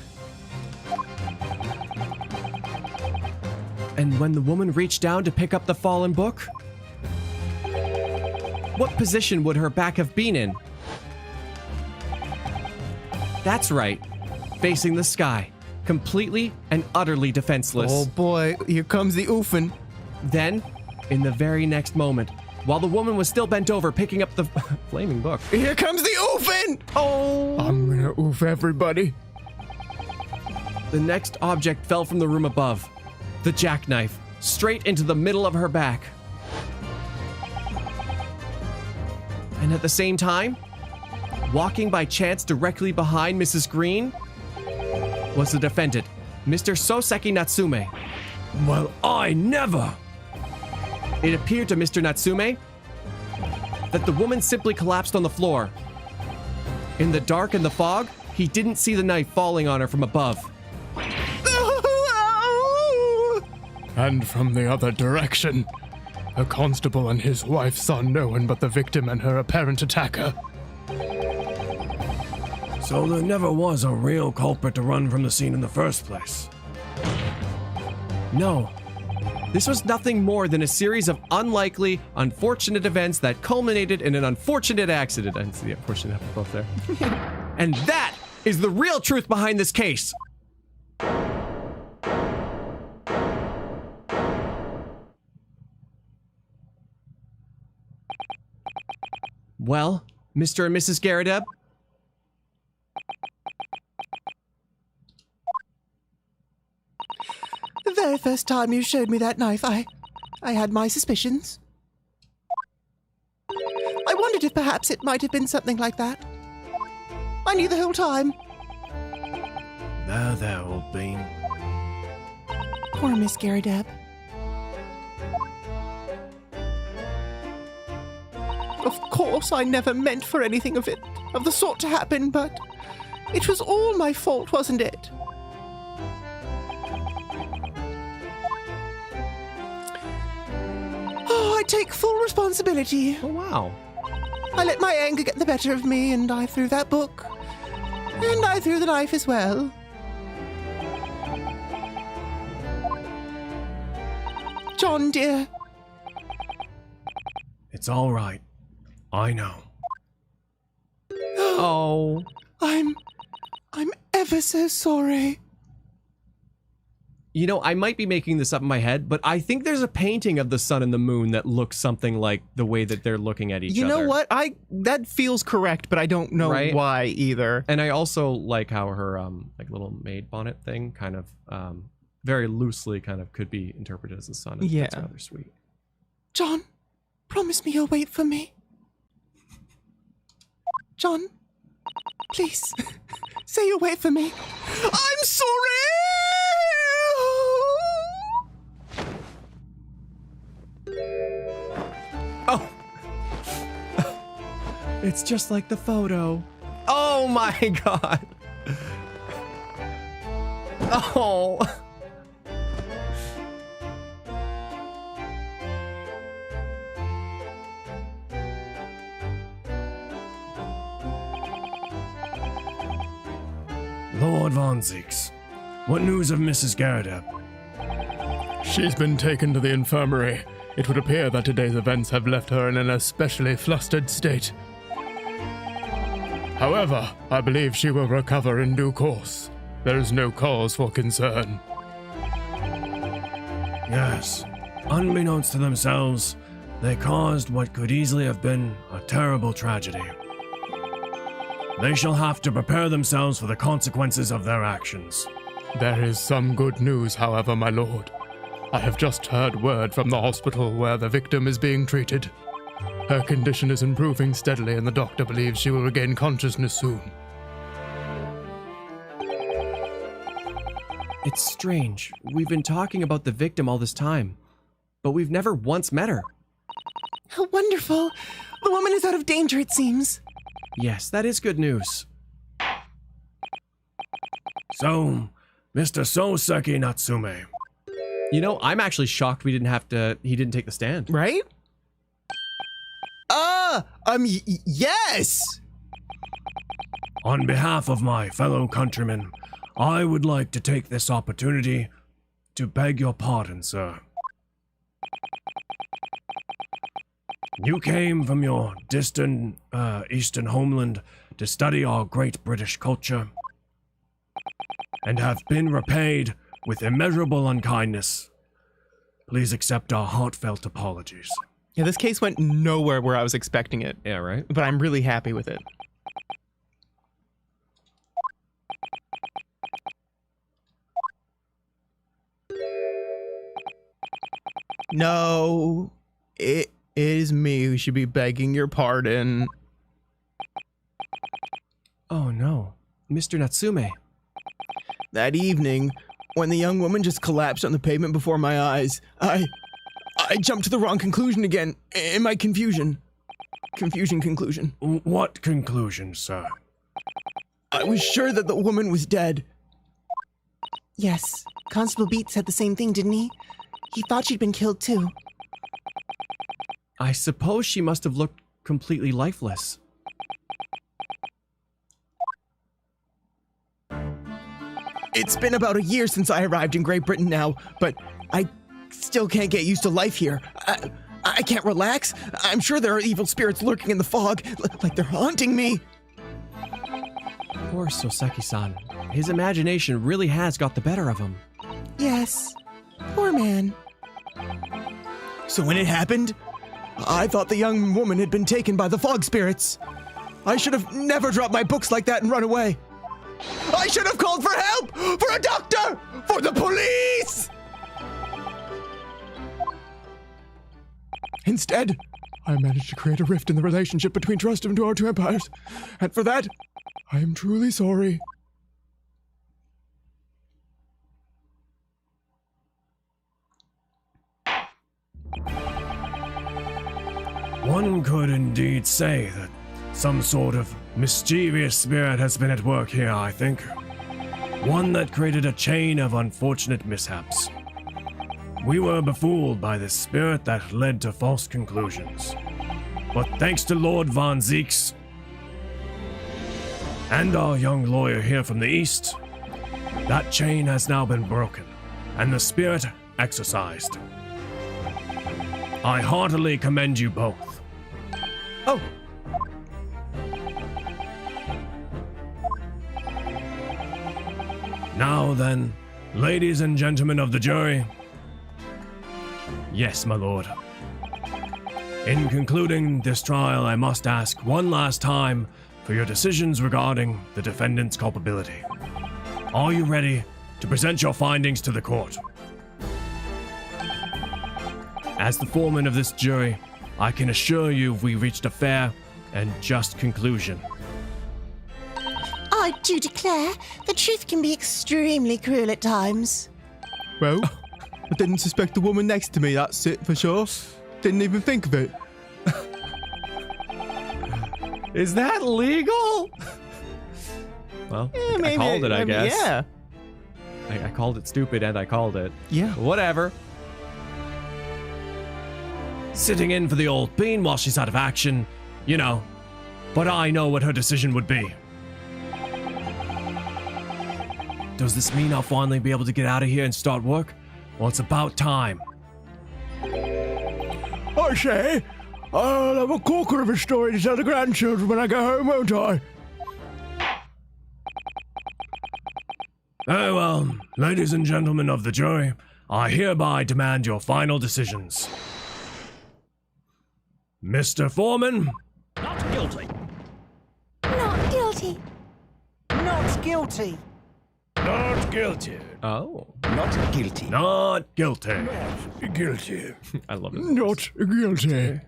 And when the woman reached down to pick up the fallen book, what position would her back have been in? That's right, facing the sky, completely and utterly defenseless. Oh boy, here comes the oofing. Then, in the very next moment, while the woman was still bent over picking up the flaming book, Here comes the oofing! oh, I'm gonna oof everybody. the next object fell from the room above, the jackknife, straight into the middle of her back. And at the same time, walking by chance directly behind Mrs. Green was the defendant, Mr. Soseki Natsume. Well, I never. It appeared to Mr. Natsume that the woman simply collapsed on the floor. In the dark and the fog, he didn't see the knife falling on her from above. And from the other direction, a constable and his wife saw no one but the victim and her apparent attacker. So there never was a real culprit to run from the scene in the first place. No. This was nothing more than a series of unlikely, unfortunate events that culminated in an unfortunate accident. I see the unfortunate both there. And that is the real truth behind this case. Well, Mr. and Mrs. Garadeb, The very first time you showed me that knife, I had my suspicions. I wondered if perhaps it might have been something like that. I knew the whole time. There, old bean. Poor Miss Garadeb. Of course, I never meant for anything of the sort to happen, but it was all my fault, wasn't it? Oh, I take full responsibility. oh wow. I let my anger get the better of me, and I threw that book. And I threw the knife as well. John, dear. It's all right. I know. Oh. I'm ever so sorry. You know, I might be making this up in my head, but I think there's a painting of the sun and the moon that looks something like the way that they're looking at each other. You know what? That feels correct, but I don't know Right? why either. And I also like how her like little maid bonnet thing kind of very loosely kind of could be interpreted as the sun. And Yeah. That's rather sweet. John, promise me you'll wait for me. John, please, say you'll wait for me. I'm sorry! It's just like the photo. Oh my god. Oh. Lord Von Zeeks, what news of Mrs. Garrett? She's been taken to the infirmary. It would appear that today's events have left her in an especially flustered state. However, I believe she will recover in due course. There is no cause for concern. Yes. Unbeknownst to themselves, they caused what could easily have been a terrible tragedy. They shall have to prepare themselves for the consequences of their actions. There is some good news, however, my lord. I have just heard word from the hospital where the victim is being treated. Her condition is improving steadily, and the doctor believes she will regain consciousness soon. It's strange. We've been talking about the victim all this time, but we've never once met her. How wonderful. The woman is out of danger, it seems. Yes, that is good news. So, Mr. Soseki Natsume. You know, I'm actually shocked he didn't take the stand. Right? Yes! On behalf of my fellow countrymen, I would like to take this opportunity to beg your pardon, sir. You came from your distant eastern homeland to study our great British culture and have been repaid with immeasurable unkindness. Please accept our heartfelt apologies. Yeah, this case went nowhere where I was expecting it, Yeah, right? but I'm really happy with it. No, it is me who should be begging your pardon. Oh no. Mr. Natsume. That evening, when the young woman just collapsed on the pavement before my eyes, I jumped to the wrong conclusion again in my confusion. Conclusion. What conclusion, sir? I was sure that the woman was dead. Yes, Constable Beat said the same thing, didn't he? He thought she'd been killed too. I suppose she must have looked completely lifeless. It's been about a year since I arrived in Great Britain now, but I still can't get used to life here. I can't relax. I'm sure there are evil spirits lurking in the fog, like they're haunting me. Poor Soseki-san. His imagination really has got the better of him. Yes, poor man. So when it happened, I thought the young woman had been taken by the fog spirits. I should have never dropped my books like that and run away. I should have called for help! For a doctor! For the police! Instead, I managed to create a rift in the relationship between trust of our two empires. And for that, I am truly sorry. One could indeed say that some sort of mischievous spirit has been at work here, I think. One that created a chain of unfortunate mishaps. We were befooled by this spirit that led to false conclusions. But thanks to Lord Von Zeeks and our young lawyer here from the east, that chain has now been broken and the spirit exorcised. I heartily commend you both. Oh! Now then, ladies and gentlemen of the jury. Yes, my lord. In concluding this trial, I must ask one last time for your decisions regarding the defendant's culpability. Are you ready to present your findings to the court? As the foreman of this jury, I can assure you we reached a fair and just conclusion. I do declare the truth can be extremely cruel at times. Well, I didn't suspect the woman next to me, that's it for sure. Didn't even think of it. Is that legal? Well, Yeah, I maybe, called it, I mean, guess. Yeah. I called it stupid and I called it. Yeah. Whatever. Sitting in for the old bean while she's out of action, you know. But I know what her decision would be. Does this mean I'll finally be able to get out of here and start work? Well, it's about time. I say, I'll have a corker of a story to tell the grandchildren when I go home, won't I? Very well, ladies and gentlemen of the jury, I hereby demand your final decisions. Mr. Foreman? Not guilty. Not guilty. Not guilty. Not guilty. Oh. Not guilty. Not guilty. Guilty. I love it. Not guilty.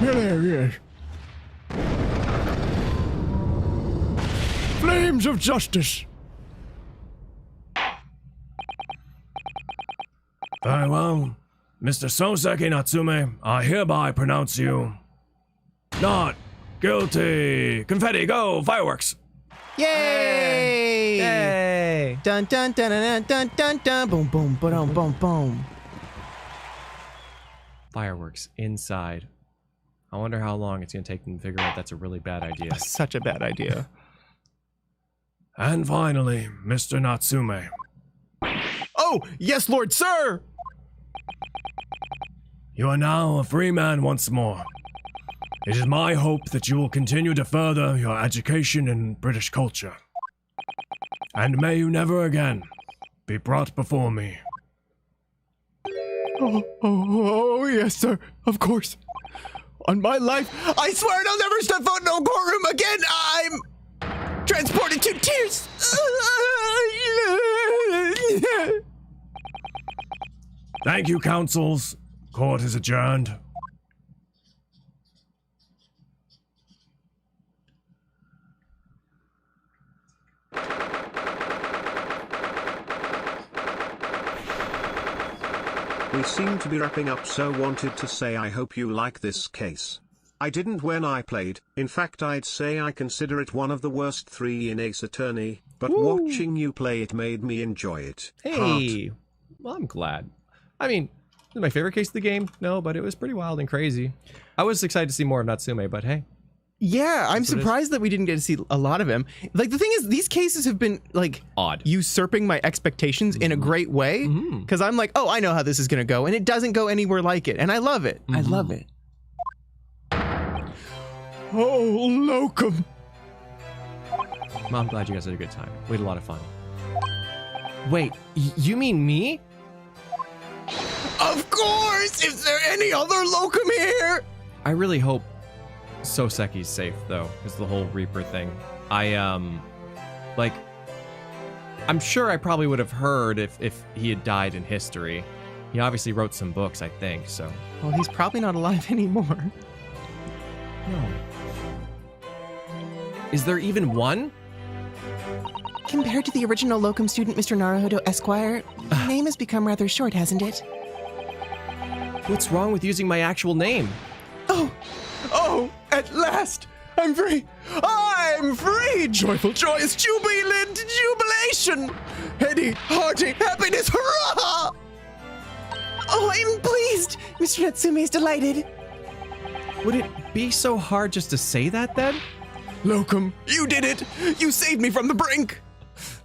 Hilarious. Flames of justice. Very well. Mr. Soseki Natsume, I hereby pronounce you not guilty. Confetti, go! Fireworks! Yay! Yay! Dun dun dun dun dun dun dun. Boom boom boom boom boom. Fireworks inside. I wonder how long it's going to take them to figure out that's a really bad idea. Such a bad idea. And finally, Mr. Natsume. Oh yes, Lord Sir. You are now a free man once more. It is my hope that you will continue to further your education in British culture. And may you never again be brought before me. Oh, yes, sir. Of course. On my life, I swear I'll never step foot in no courtroom again. I'm transported to tears. Thank you, counsels. Court is adjourned. We seem to be wrapping up, so wanted to say I hope you like this case. I didn't when I played, in fact I'd say I consider it one of the worst 3 in Ace Attorney, but watching you play it made me enjoy it. Hey! Well, I'm glad. I mean, is it my favorite case of the game? No, but it was pretty wild and crazy. I was excited to see more of Natsume, but hey. Yeah, I'm That's what it is. surprised that we didn't get to see a lot of him. Like, the thing is, these cases have been, like, Odd. usurping my expectations in a great way. Because I'm like, oh, I know how this is going to go. And it doesn't go anywhere like it. And I love it. I love it. Oh, locum. Well, I'm glad you guys had a good time. We had a lot of fun. Wait, you mean me? Of course! Is there any other locum here? I really hope Soseki's safe, though, because the whole Reaper thing. Like, I'm sure I probably would have heard if he had died in history. He obviously wrote some books, I think, so. Well, he's probably not alive anymore. No. Is there even one? Compared to the original locum student, Mr. Naruhodo Esquire, your name has become rather short, hasn't it? What's wrong with using my actual name? Oh, at last! I'm free! I'm free! Joyful, joyous, jubilant jubilation! Heady, hearty, happiness, hurrah! Oh, I'm pleased! Mr. Natsume is delighted. Would it be so hard just to say that, then? Locum, you did it! You saved me from the brink!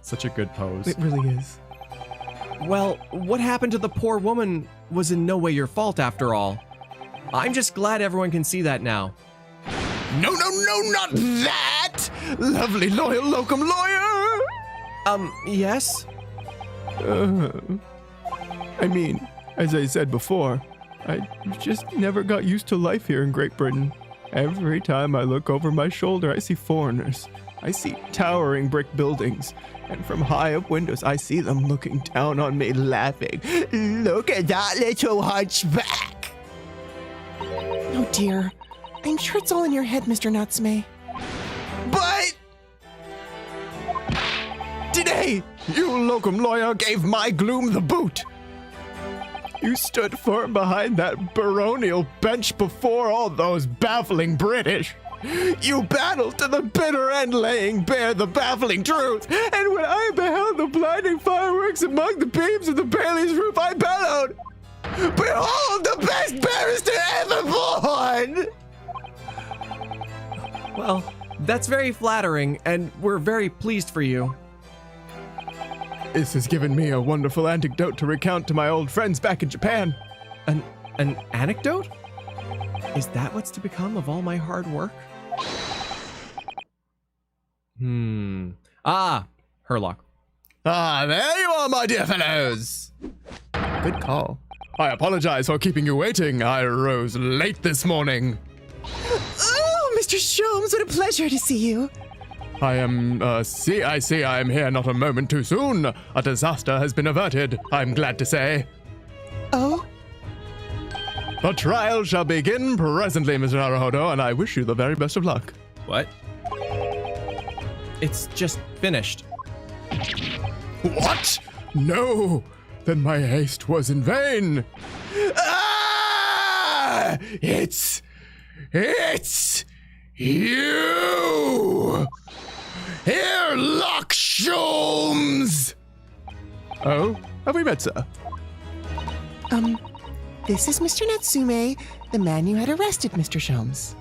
Such a good pose. It really is. Well, what happened to the poor woman was in no way your fault, after all. I'm just glad everyone can see that now. No, not that! Lovely, loyal locum lawyer! Yes? I mean, as I said before, I just never got used to life here in Great Britain. Every time I look over my shoulder, I see foreigners. I see towering brick buildings. And from high up windows, I see them looking down on me, laughing. Look at that little hunchback! Oh dear. I'm sure it's all in your head, Mr. Natsume. But today, you locum lawyer gave my gloom the boot. You stood firm behind that baronial bench before all those baffling British. You battled to the bitter end, laying bare the baffling truth. And when I beheld the blinding fireworks among the beams of the Bailey's roof, I bellowed, "Behold the best barrister ever born!" Well, that's very flattering, and we're very pleased for you. This has given me a wonderful anecdote to recount to my old friends back in Japan. An anecdote? Is that what's to become of all my hard work? Ah, Herlock. Ah, there you are, my dear fellows. Good call. I apologize for keeping you waiting. I rose late this morning. Oh, Mr. Sholmes, what a pleasure to see you. I see I am here not a moment too soon. A disaster has been averted, I'm glad to say. Oh? The trial shall begin presently, Mr. Naruhodo, and I wish you the very best of luck. What? It's just finished. What? No! Then my haste was in vain. Ah! It's you! Herlock Sholmes! Oh, have we met, sir? This is Mr. Natsume, the man you had arrested, Mr. Sholmes.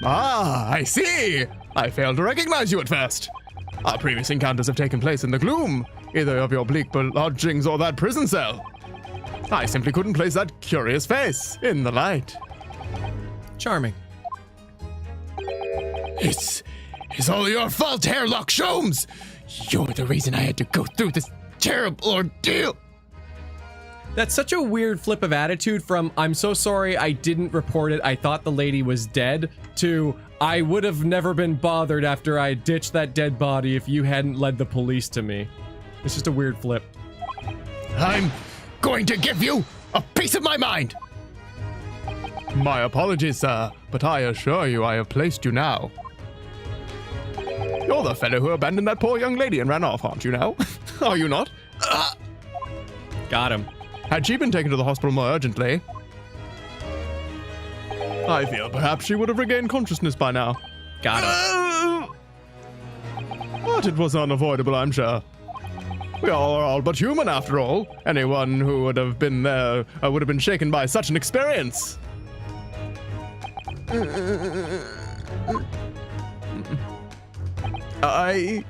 Ah, I see! I failed to recognize you at first. Our previous encounters have taken place in the gloom, either of your bleak lodgings or that prison cell. I simply couldn't place that curious face in the light. Charming. It's all your fault, Herlock Sholmes! You're the reason I had to go through this terrible ordeal! That's such a weird flip of attitude from, I'm so sorry I didn't report it, I thought the lady was dead, to, I would have never been bothered after I ditched that dead body if you hadn't led the police to me. It's just a weird flip. I'm going to give you a piece of my mind! My apologies, sir, but I assure you I have placed you now. You're the fellow who abandoned that poor young lady and ran off, aren't you now? Are you not? Got him. Had she been taken to the hospital more urgently, I feel perhaps she would have regained consciousness by now. Got him. But it was unavoidable, I'm sure. We are all but human, after all. Anyone who would have been there would have been shaken by such an experience. I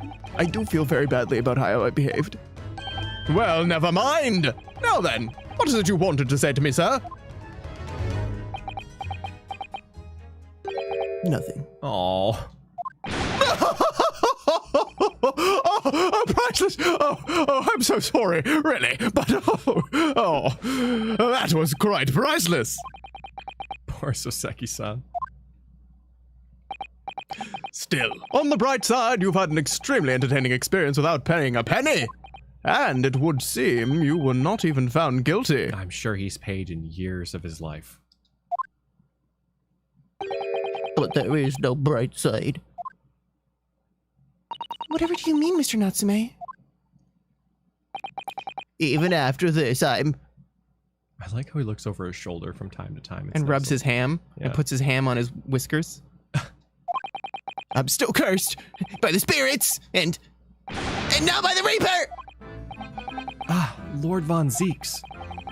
do feel very badly about how I behaved. Well, never mind. Now then, what is it you wanted to say to me, sir? Nothing. Oh. Priceless. Oh, I'm so sorry, really. But, that was quite priceless. Poor Soseki-san. Still, on the bright side, you've had an extremely entertaining experience without paying a penny. And it would seem you were not even found guilty. I'm sure he's paid in years of his life. But there is no bright side. Whatever do you mean, Mr. Natsume? Even after this, I like how he looks over his shoulder from time to time. and rubs his ham and puts his ham on his whiskers. I'm still cursed by the spirits and now by the Reaper! Ah, Lord Von Zeeks.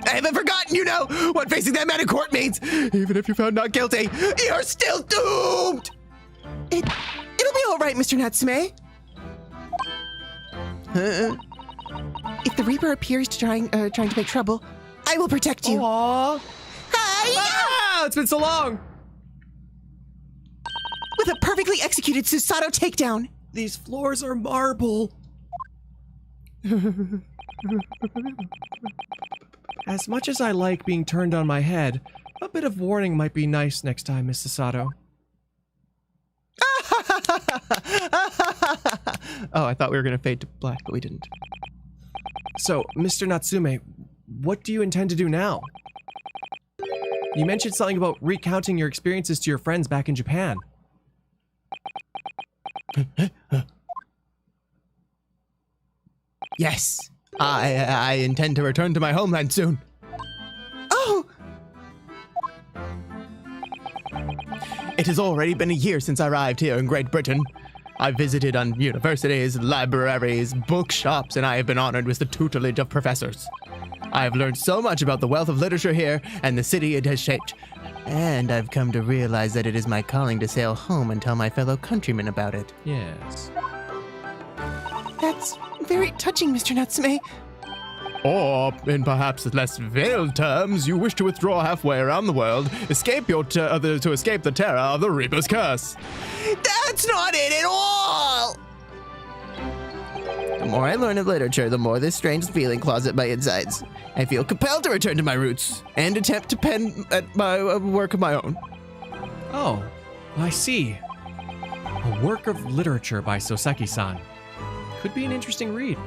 I haven't forgotten, you know, what facing that man in court means. Even if you're found not guilty, you're still doomed! It'll be all right, Mr. Natsume. If the Reaper appears to trying to make trouble, I will protect you. Aww. Hi-ya! Ah, it's been so long. With a perfectly executed Susato takedown. These floors are marble. As much as I like being turned on my head, a bit of warning might be nice next time, Miss Susato. Oh, I thought we were going to fade to black, but we didn't. So, Mr. Natsume, what do you intend to do now? You mentioned something about recounting your experiences to your friends back in Japan. Yes, I intend to return to my homeland soon. Oh! It has already been a year since I arrived here in Great Britain. I visited on universities, libraries, bookshops, and I have been honored with the tutelage of professors. I have learned so much about the wealth of literature here and the city it has shaped. And I've come to realize that it is my calling to sail home and tell my fellow countrymen about it. Yes. That's very touching, Mr. Natsume. Or, in perhaps less veiled terms, you wish to withdraw halfway around the world, escape to escape the terror of the Reaper's curse. That's not it at all! The more I learn of literature, the more this strange feeling claws at my insides. I feel compelled to return to my roots and attempt to pen my work of my own. Oh, I see. A work of literature by Soseki-san. Could be an interesting read.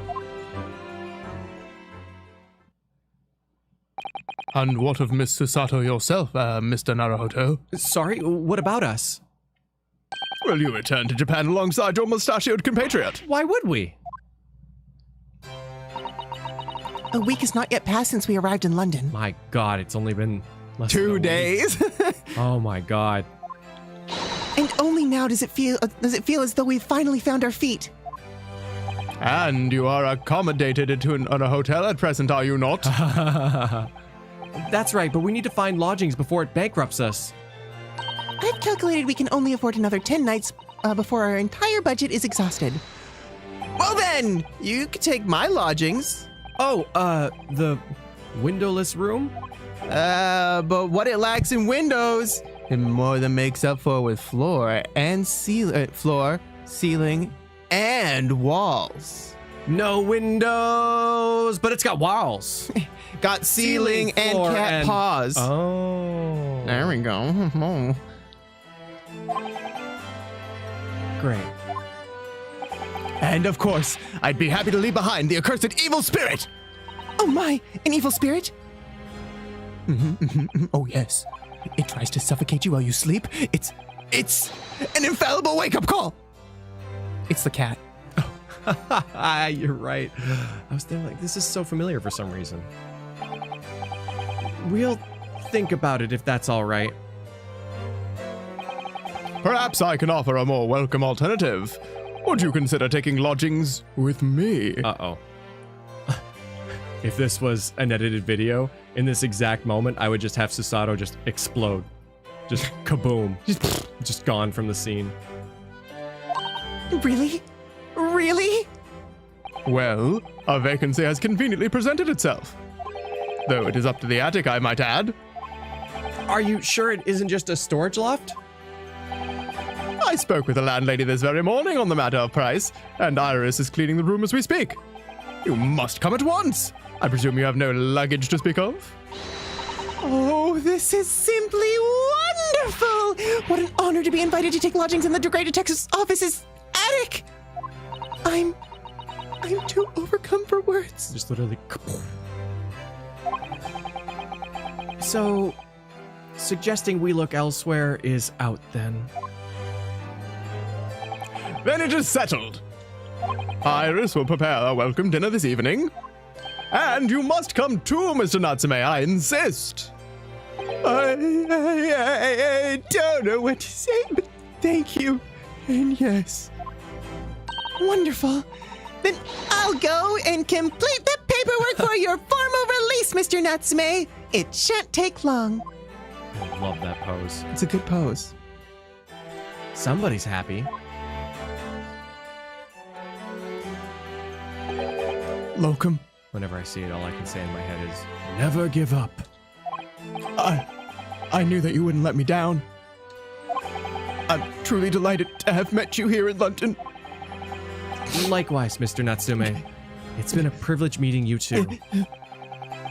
And what of Miss Susato yourself, Mr. Naruhodo? Sorry, what about us? Will you return to Japan alongside your mustachioed compatriot? Why would we? A week has not yet passed since we arrived in London. My God, it's only been less than a 2 week. days. Oh my God. And only now does it feel as though we've finally found our feet. And you are accommodated in a hotel at present, are you not? That's right, but we need to find lodgings before it bankrupts us. I've calculated we can only afford another 10 nights before our entire budget is exhausted. Well then, you could take my lodgings. Oh, the windowless room? But what it lacks in windows, it more than makes up for with floor, ceiling, and walls. No windows, but it's got walls. Got ceiling and floor, cat paws. Oh. There we go. Great. And of course, I'd be happy to leave behind the accursed evil spirit. Oh my, an evil spirit? Oh yes, it tries to suffocate you while you sleep. It's an infallible wake-up call. It's the cat. You're right. I was thinking, like, this is so familiar for some reason. We'll think about it if that's all right. Perhaps I can offer a more welcome alternative. Would you consider taking lodgings with me? Uh-oh. If this was an edited video, in this exact moment, I would just have Susato just explode. Just kaboom. Just gone from the scene. Really? Really? Well, a vacancy has conveniently presented itself. Though it is up to the attic, I might add. Are you sure it isn't just a storage loft? I spoke with the landlady this very morning on the matter of price, and Iris is cleaning the room as we speak. You must come at once. I presume you have no luggage to speak of? Oh, this is simply wonderful! What an honor to be invited to take lodgings in the great detective's office's attic! I'm too overcome for words. Just literally kaboom. So, suggesting we look elsewhere is out then. Then it is settled. Iris will prepare a welcome dinner this evening. And you must come too, Mr. Natsume, I insist. I don't know what to say, but thank you. And yes. Wonderful. Then I'll go and complete the paperwork for your formal release, Mr. Natsume. It shan't take long. I love that pose. It's a good pose. Somebody's happy. Locum, Whenever I see it, all I can say in my head is, never give up. I knew that you wouldn't let me down. I'm truly delighted to have met you here in London. Likewise, Mr. Natsume. It's been a privilege meeting you too.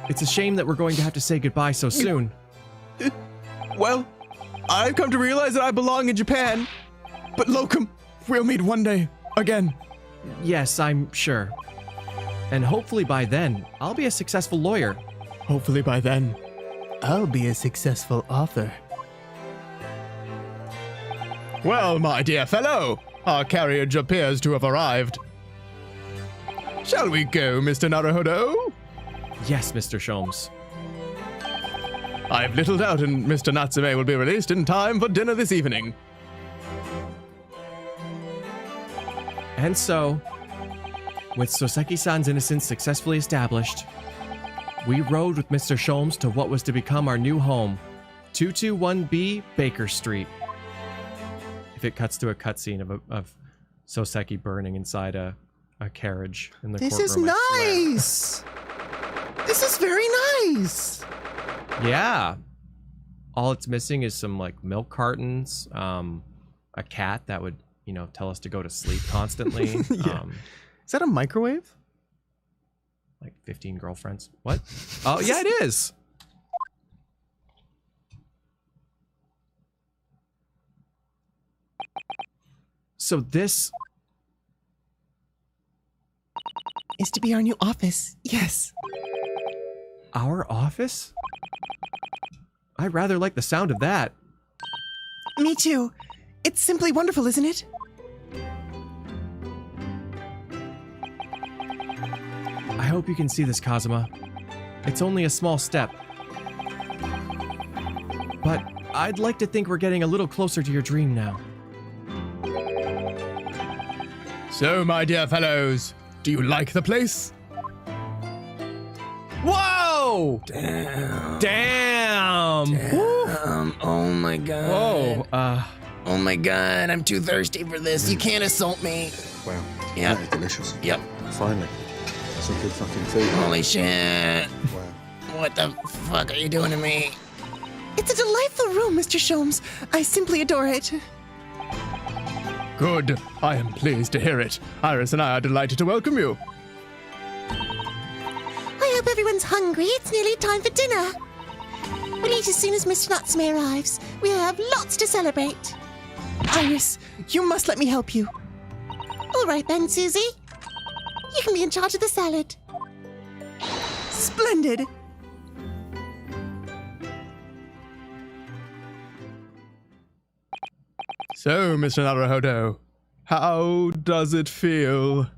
It's a shame that we're going to have to say goodbye so soon. Well, I've come to realize that I belong in Japan. But Locum, we'll meet one day again. Yes, I'm sure. And hopefully by then, I'll be a successful lawyer. Hopefully by then, I'll be a successful author. Well, my dear fellow, our carriage appears to have arrived. Shall we go, Mr. Naruhodo? Yes, Mr. Sholmes. I've little doubt Mr. Natsume will be released in time for dinner this evening. And so, with Soseki-san's innocence successfully established, we rode with Mr. Sholmes to what was to become our new home, 221B Baker Street. If it cuts to a cutscene of Soseki burning inside a carriage in the This courtroom. is I swear. nice. This is very nice. Yeah. All it's missing is some like milk cartons, a cat that would, tell us to go to sleep constantly. Yeah. Is that a microwave? Like 15 girlfriends. What? Oh, yeah, it is. So this Is to be our new office. Yes. our office? I rather like the sound of that. Me too. It's simply wonderful, isn't it? I hope you can see this, Kazuma. It's only a small step. But I'd like to think we're getting a little closer to your dream now. So, my dear fellows, do you like the place? Whoa! Damn! Oh my god. Whoa, Oh my god, I'm too thirsty for this. You can't assault me. Wow. Yeah. That is delicious. Yep. Finally. Some good fucking food. Holy shit. Wow. What the fuck are you doing to me? It's a delightful room, Mr. Sholmes. I simply adore it. Good. I am pleased to hear it. Iris and I are delighted to welcome you. I hope everyone's hungry. It's nearly time for dinner. We'll eat as soon as Mr. Natsume arrives. We'll have lots to celebrate. Iris, you must let me help you. All right then, Susie. You can be in charge of the salad. Splendid. So, Mr. Naruhodo, how does it feel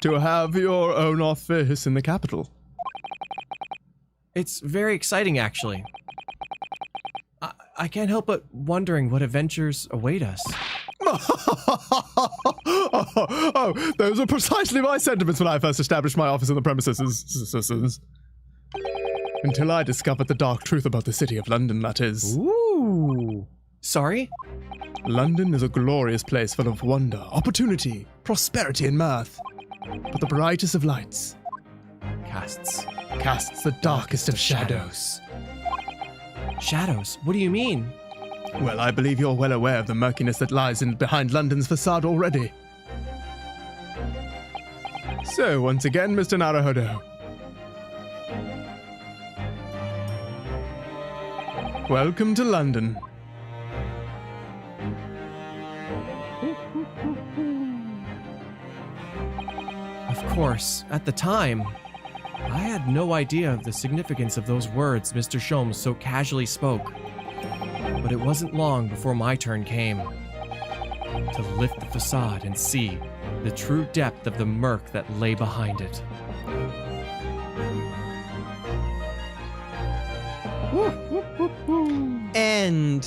to have your own office in the capital? it's very exciting, actually. I can't help but wondering what adventures await us. Oh, those are precisely my sentiments when I first established my office in the premises. Until I discovered the dark truth about the city of London, that is. Ooh. Sorry? London is a glorious place full of wonder, opportunity, prosperity, and mirth. But the brightest of lights casts the darkest of shadows. Shadows? What do you mean? Well, I believe you're well aware of the murkiness that lies behind London's facade already. So, once again, Mr. Naruhodo. Welcome to London. Of course, at the time, I had no idea of the significance of those words Mr. Sholmes so casually spoke. But it wasn't long before my turn came to lift the facade and see the true depth of the murk that lay behind it. And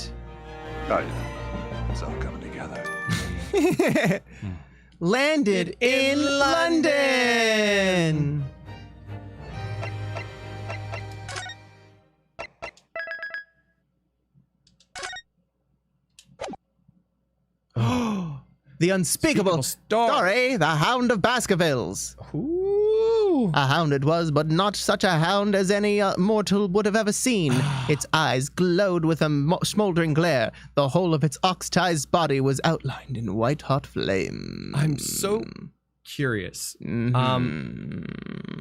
Oh, yeah. It's all coming together. landed in London. The unspeakable story, the Hound of Baskervilles. Ooh. A hound it was, but not such a hound as any mortal would have ever seen. Its eyes glowed with a smoldering glare. The whole of its ox-tized body was outlined in white-hot flame. I'm so curious.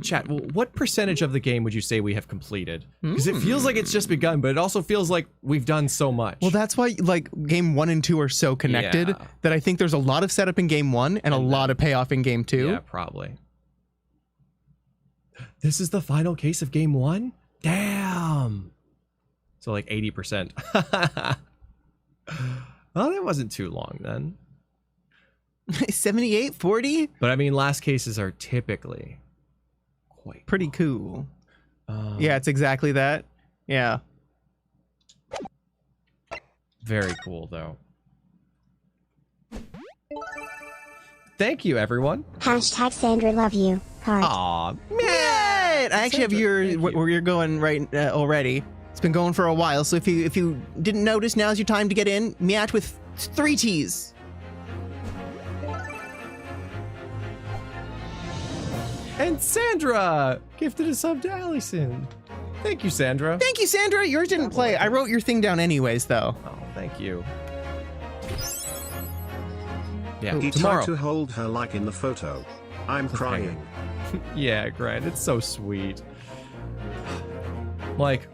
Chat, what percentage of the game would you say we have completed? Because it feels like it's just begun, but it also feels like we've done so much. Well, that's why like game 1 and 2 are so connected Yeah. that I think there's a lot of setup in game 1 and a lot of payoff in game 2. Yeah, probably. This is the final case of game 1? Damn. So like 80%. Well, that wasn't too long then. 78, 40? But I mean, last cases are typically quite Pretty cool. Yeah, it's exactly that. Yeah. Very cool, though. Thank you, everyone. Hashtag Sandra love you. Heart. Aw, Yeah, I actually have where you're going right already. It's been going for a while, so if you didn't notice, now's your time to get in. Miat with 3 T's. and Sandra gifted a sub to Allison. Thank you, Sandra. Thank you, Sandra. Yours didn't play. I wrote your thing down anyways, though. Oh, thank you. Yeah, He tomorrow. tried to hold her like in the photo. I'm crying. Yeah, Grant, it's so sweet. Like,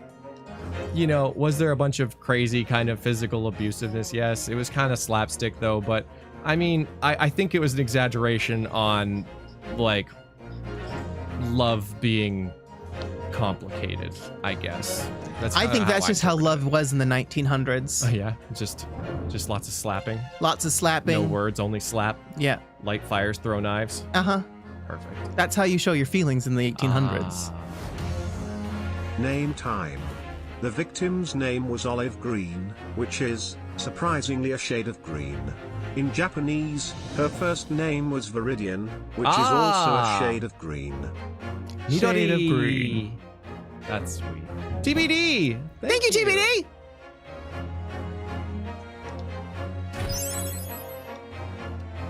you know, was there a bunch of crazy kind of physical abusiveness? Yes, it was kind of slapstick though, but I mean, I think it was an exaggeration on, like, love being complicated, I guess. I think that's just how love was in the 1900s. Oh, yeah, just lots of slapping. Lots of slapping. No words, only slap. Yeah. Light fires, throw knives. Uh-huh. Perfect. That's how you show your feelings in the 1800s. Name time. The victim's name was Olive Green, which is, surprisingly, a shade of green. In Japanese, her first name was Viridian, which is also a shade of green. Shade of green. That's sweet. TBD! Thank you, TBD!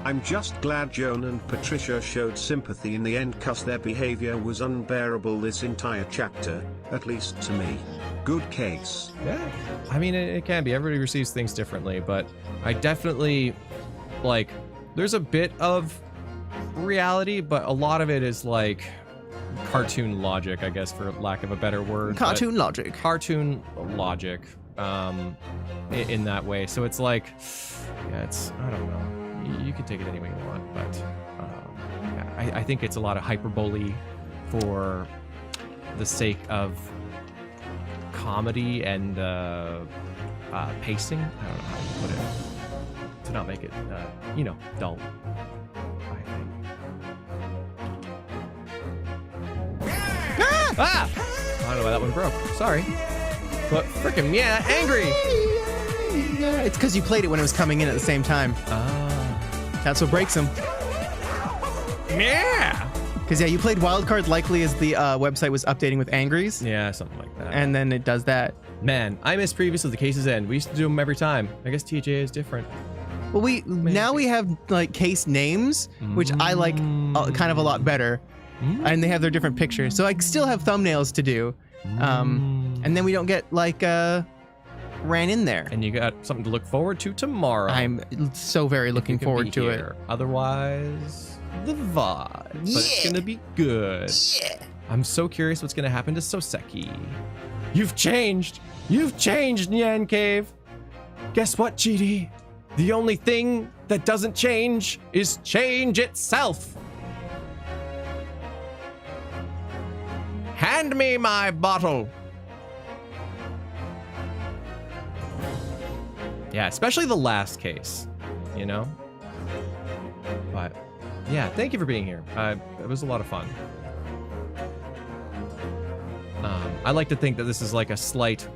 I'm just glad Joan and Patricia showed sympathy in the end, cause their behavior was unbearable this entire chapter, at least to me. Good case. Yeah. I mean, it can be. Everybody receives things differently, but I definitely, like, there's a bit of reality, but a lot of it is, like, cartoon logic, I guess, for lack of a better word. Cartoon logic. Cartoon logic, in that way. So it's like, yeah, it's, I don't know. You can take it any way you want, but yeah, I think it's a lot of hyperbole for the sake of comedy and pacing. I don't know how to put it to not make it, you know, dull. I think. Ah! I don't know why that one broke. Sorry, but frickin' yeah, angry. Yeah, it's because you played it when it was coming in at the same time. That's what breaks them. Yeah. Because, yeah, you played Wildcard likely as the website was updating with Angries. Yeah, something like that. And then it does that. Man, I missed previously the cases end. We used to do them every time. I guess TJ is different. Well, now we have, like, case names, which I like kind of a lot better. And they have their different pictures. So I still have thumbnails to do. And then we don't get, like, ran in there. And you got something to look forward to tomorrow. I'm so very looking forward to it. Otherwise, the vibe. But it's gonna be good. Yeah. I'm so curious what's gonna happen to Soseki. You've changed. You've changed, NyanCave. Guess what, GD? The only thing that doesn't change is change itself. Hand me my bottle. Yeah, especially the last case, you know? But, yeah, thank you for being here. It was a lot of fun. I like to think that this is like a slight,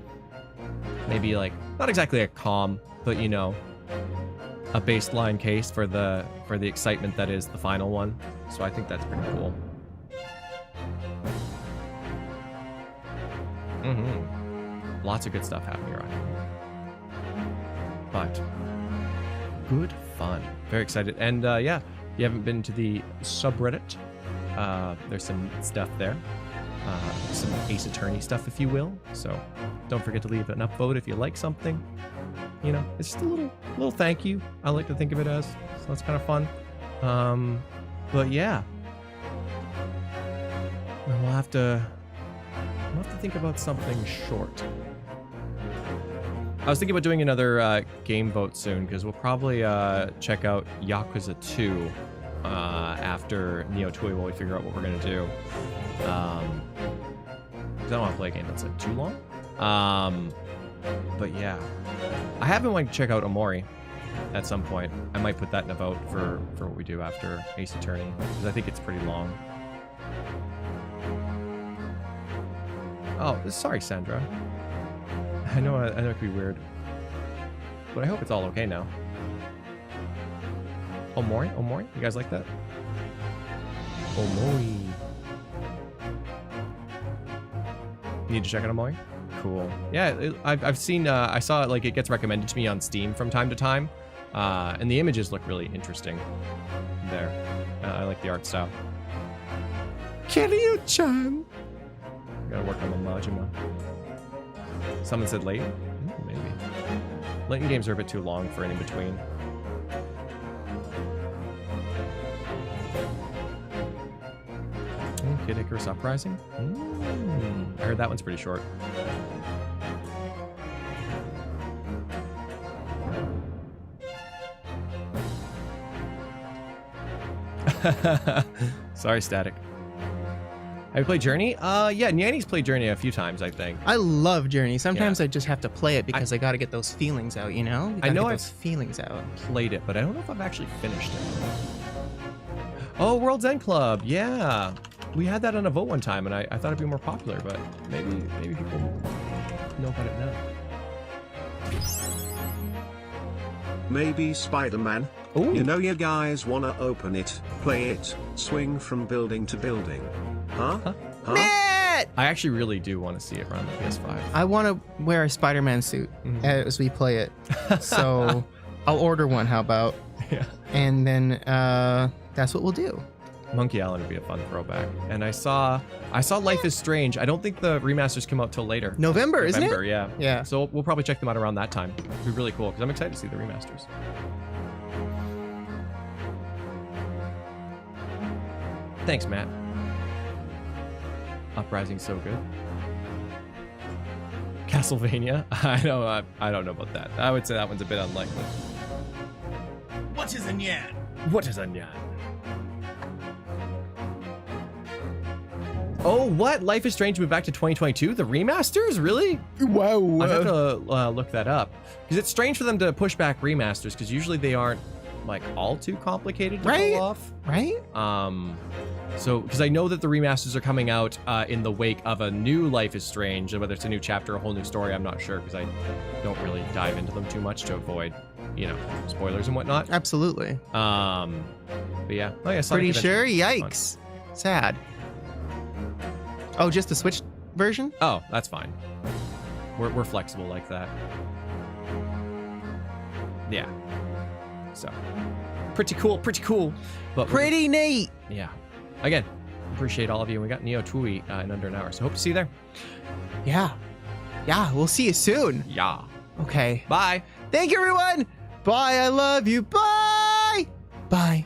maybe like, not exactly a calm, but, you know, a baseline case for the excitement that is the final one. So I think that's pretty cool. Lots of good stuff happening around here. But good fun. Very excited. And yeah, if you haven't been to the subreddit, there's some stuff there. Some Ace Attorney stuff, if you will. So don't forget to leave an upvote if you like something. You know, it's just a little thank you. I like to think of it as. So that's kind of fun. But yeah. We'll have to think about something short. I was thinking about doing another game vote soon, because we'll probably check out Yakuza 2 after Neo 2 while we figure out what we're going to do. Because I don't want to play a game that's like too long. But yeah. I have been wanting to check out Omori at some point. I might put that in a vote for what we do after Ace Attorney, because I think it's pretty long. Oh, sorry, Sandra. I know it can be weird. but I hope it's all okay now. Omori? Omori? You guys like that? Omori. You need to check out Omori? Cool. Yeah, I've seen, I saw it, like, it gets recommended to me on Steam from time to time. And the images look really interesting there. I like the art style. Kiryu-chan. Gotta work on the Majima. Someone said late? Maybe. Late games are a bit too long for an in-between. Kid Icarus Uprising? I heard that one's pretty short. Sorry, Static. Have you played Journey? Yeah, Nyanny's played Journey a few times, I think. I love Journey. Sometimes Yeah. I just have to play it because I got to get those feelings out, you know? You I gotta know get I've those feelings out. Played it, but I don't know if I've actually finished it. Oh, World's End Club. Yeah. We had that on a vote one time, and I thought it'd be more popular, but maybe people know about it now. Maybe Spider-Man. Ooh. You know you guys wanna open it, play it, swing from building to building. Huh? Huh? Matt! I actually really do want to see it run on the PS5. I want to wear a Spider-Man suit as we play it. So I'll order one, how about? Yeah. And then that's what we'll do. Monkey Island would be a fun throwback. And I saw Life is Strange. I don't think the remasters come out till later. November, isn't it? November, yeah. Yeah. So we'll probably check them out around that time. It'd be really cool, because I'm excited to see the remasters. Thanks, Matt. Uprising's so good. Castlevania? I don't know about that. I would say that one's a bit unlikely. What is a Nyan? What is a Nyan? Oh, what? Life is Strange moved back to 2022? The remasters? Really? Wow. I have to look that up. Because it's strange for them to push back remasters, because usually they aren't, like, all too complicated to Right? pull off. Right? So, because I know that the remasters are coming out in the wake of a new Life is Strange, whether it's a new chapter or a whole new story, I'm not sure, because I don't really dive into them too much to avoid, you know, spoilers and whatnot. Absolutely. But yeah. Oh, yeah, Sonic Pretty Adventure. sure? Yikes. Sad. Oh, just the Switch version? Oh, that's fine. We're flexible like that. Yeah. So, pretty cool, But Pretty neat. yeah. Again, appreciate all of you. We got Neo Tui in under an hour, so hope to see you there. Yeah. Yeah, we'll see you soon. Yeah. Okay. Bye. Thank you, everyone. Bye. I love you. Bye. Bye.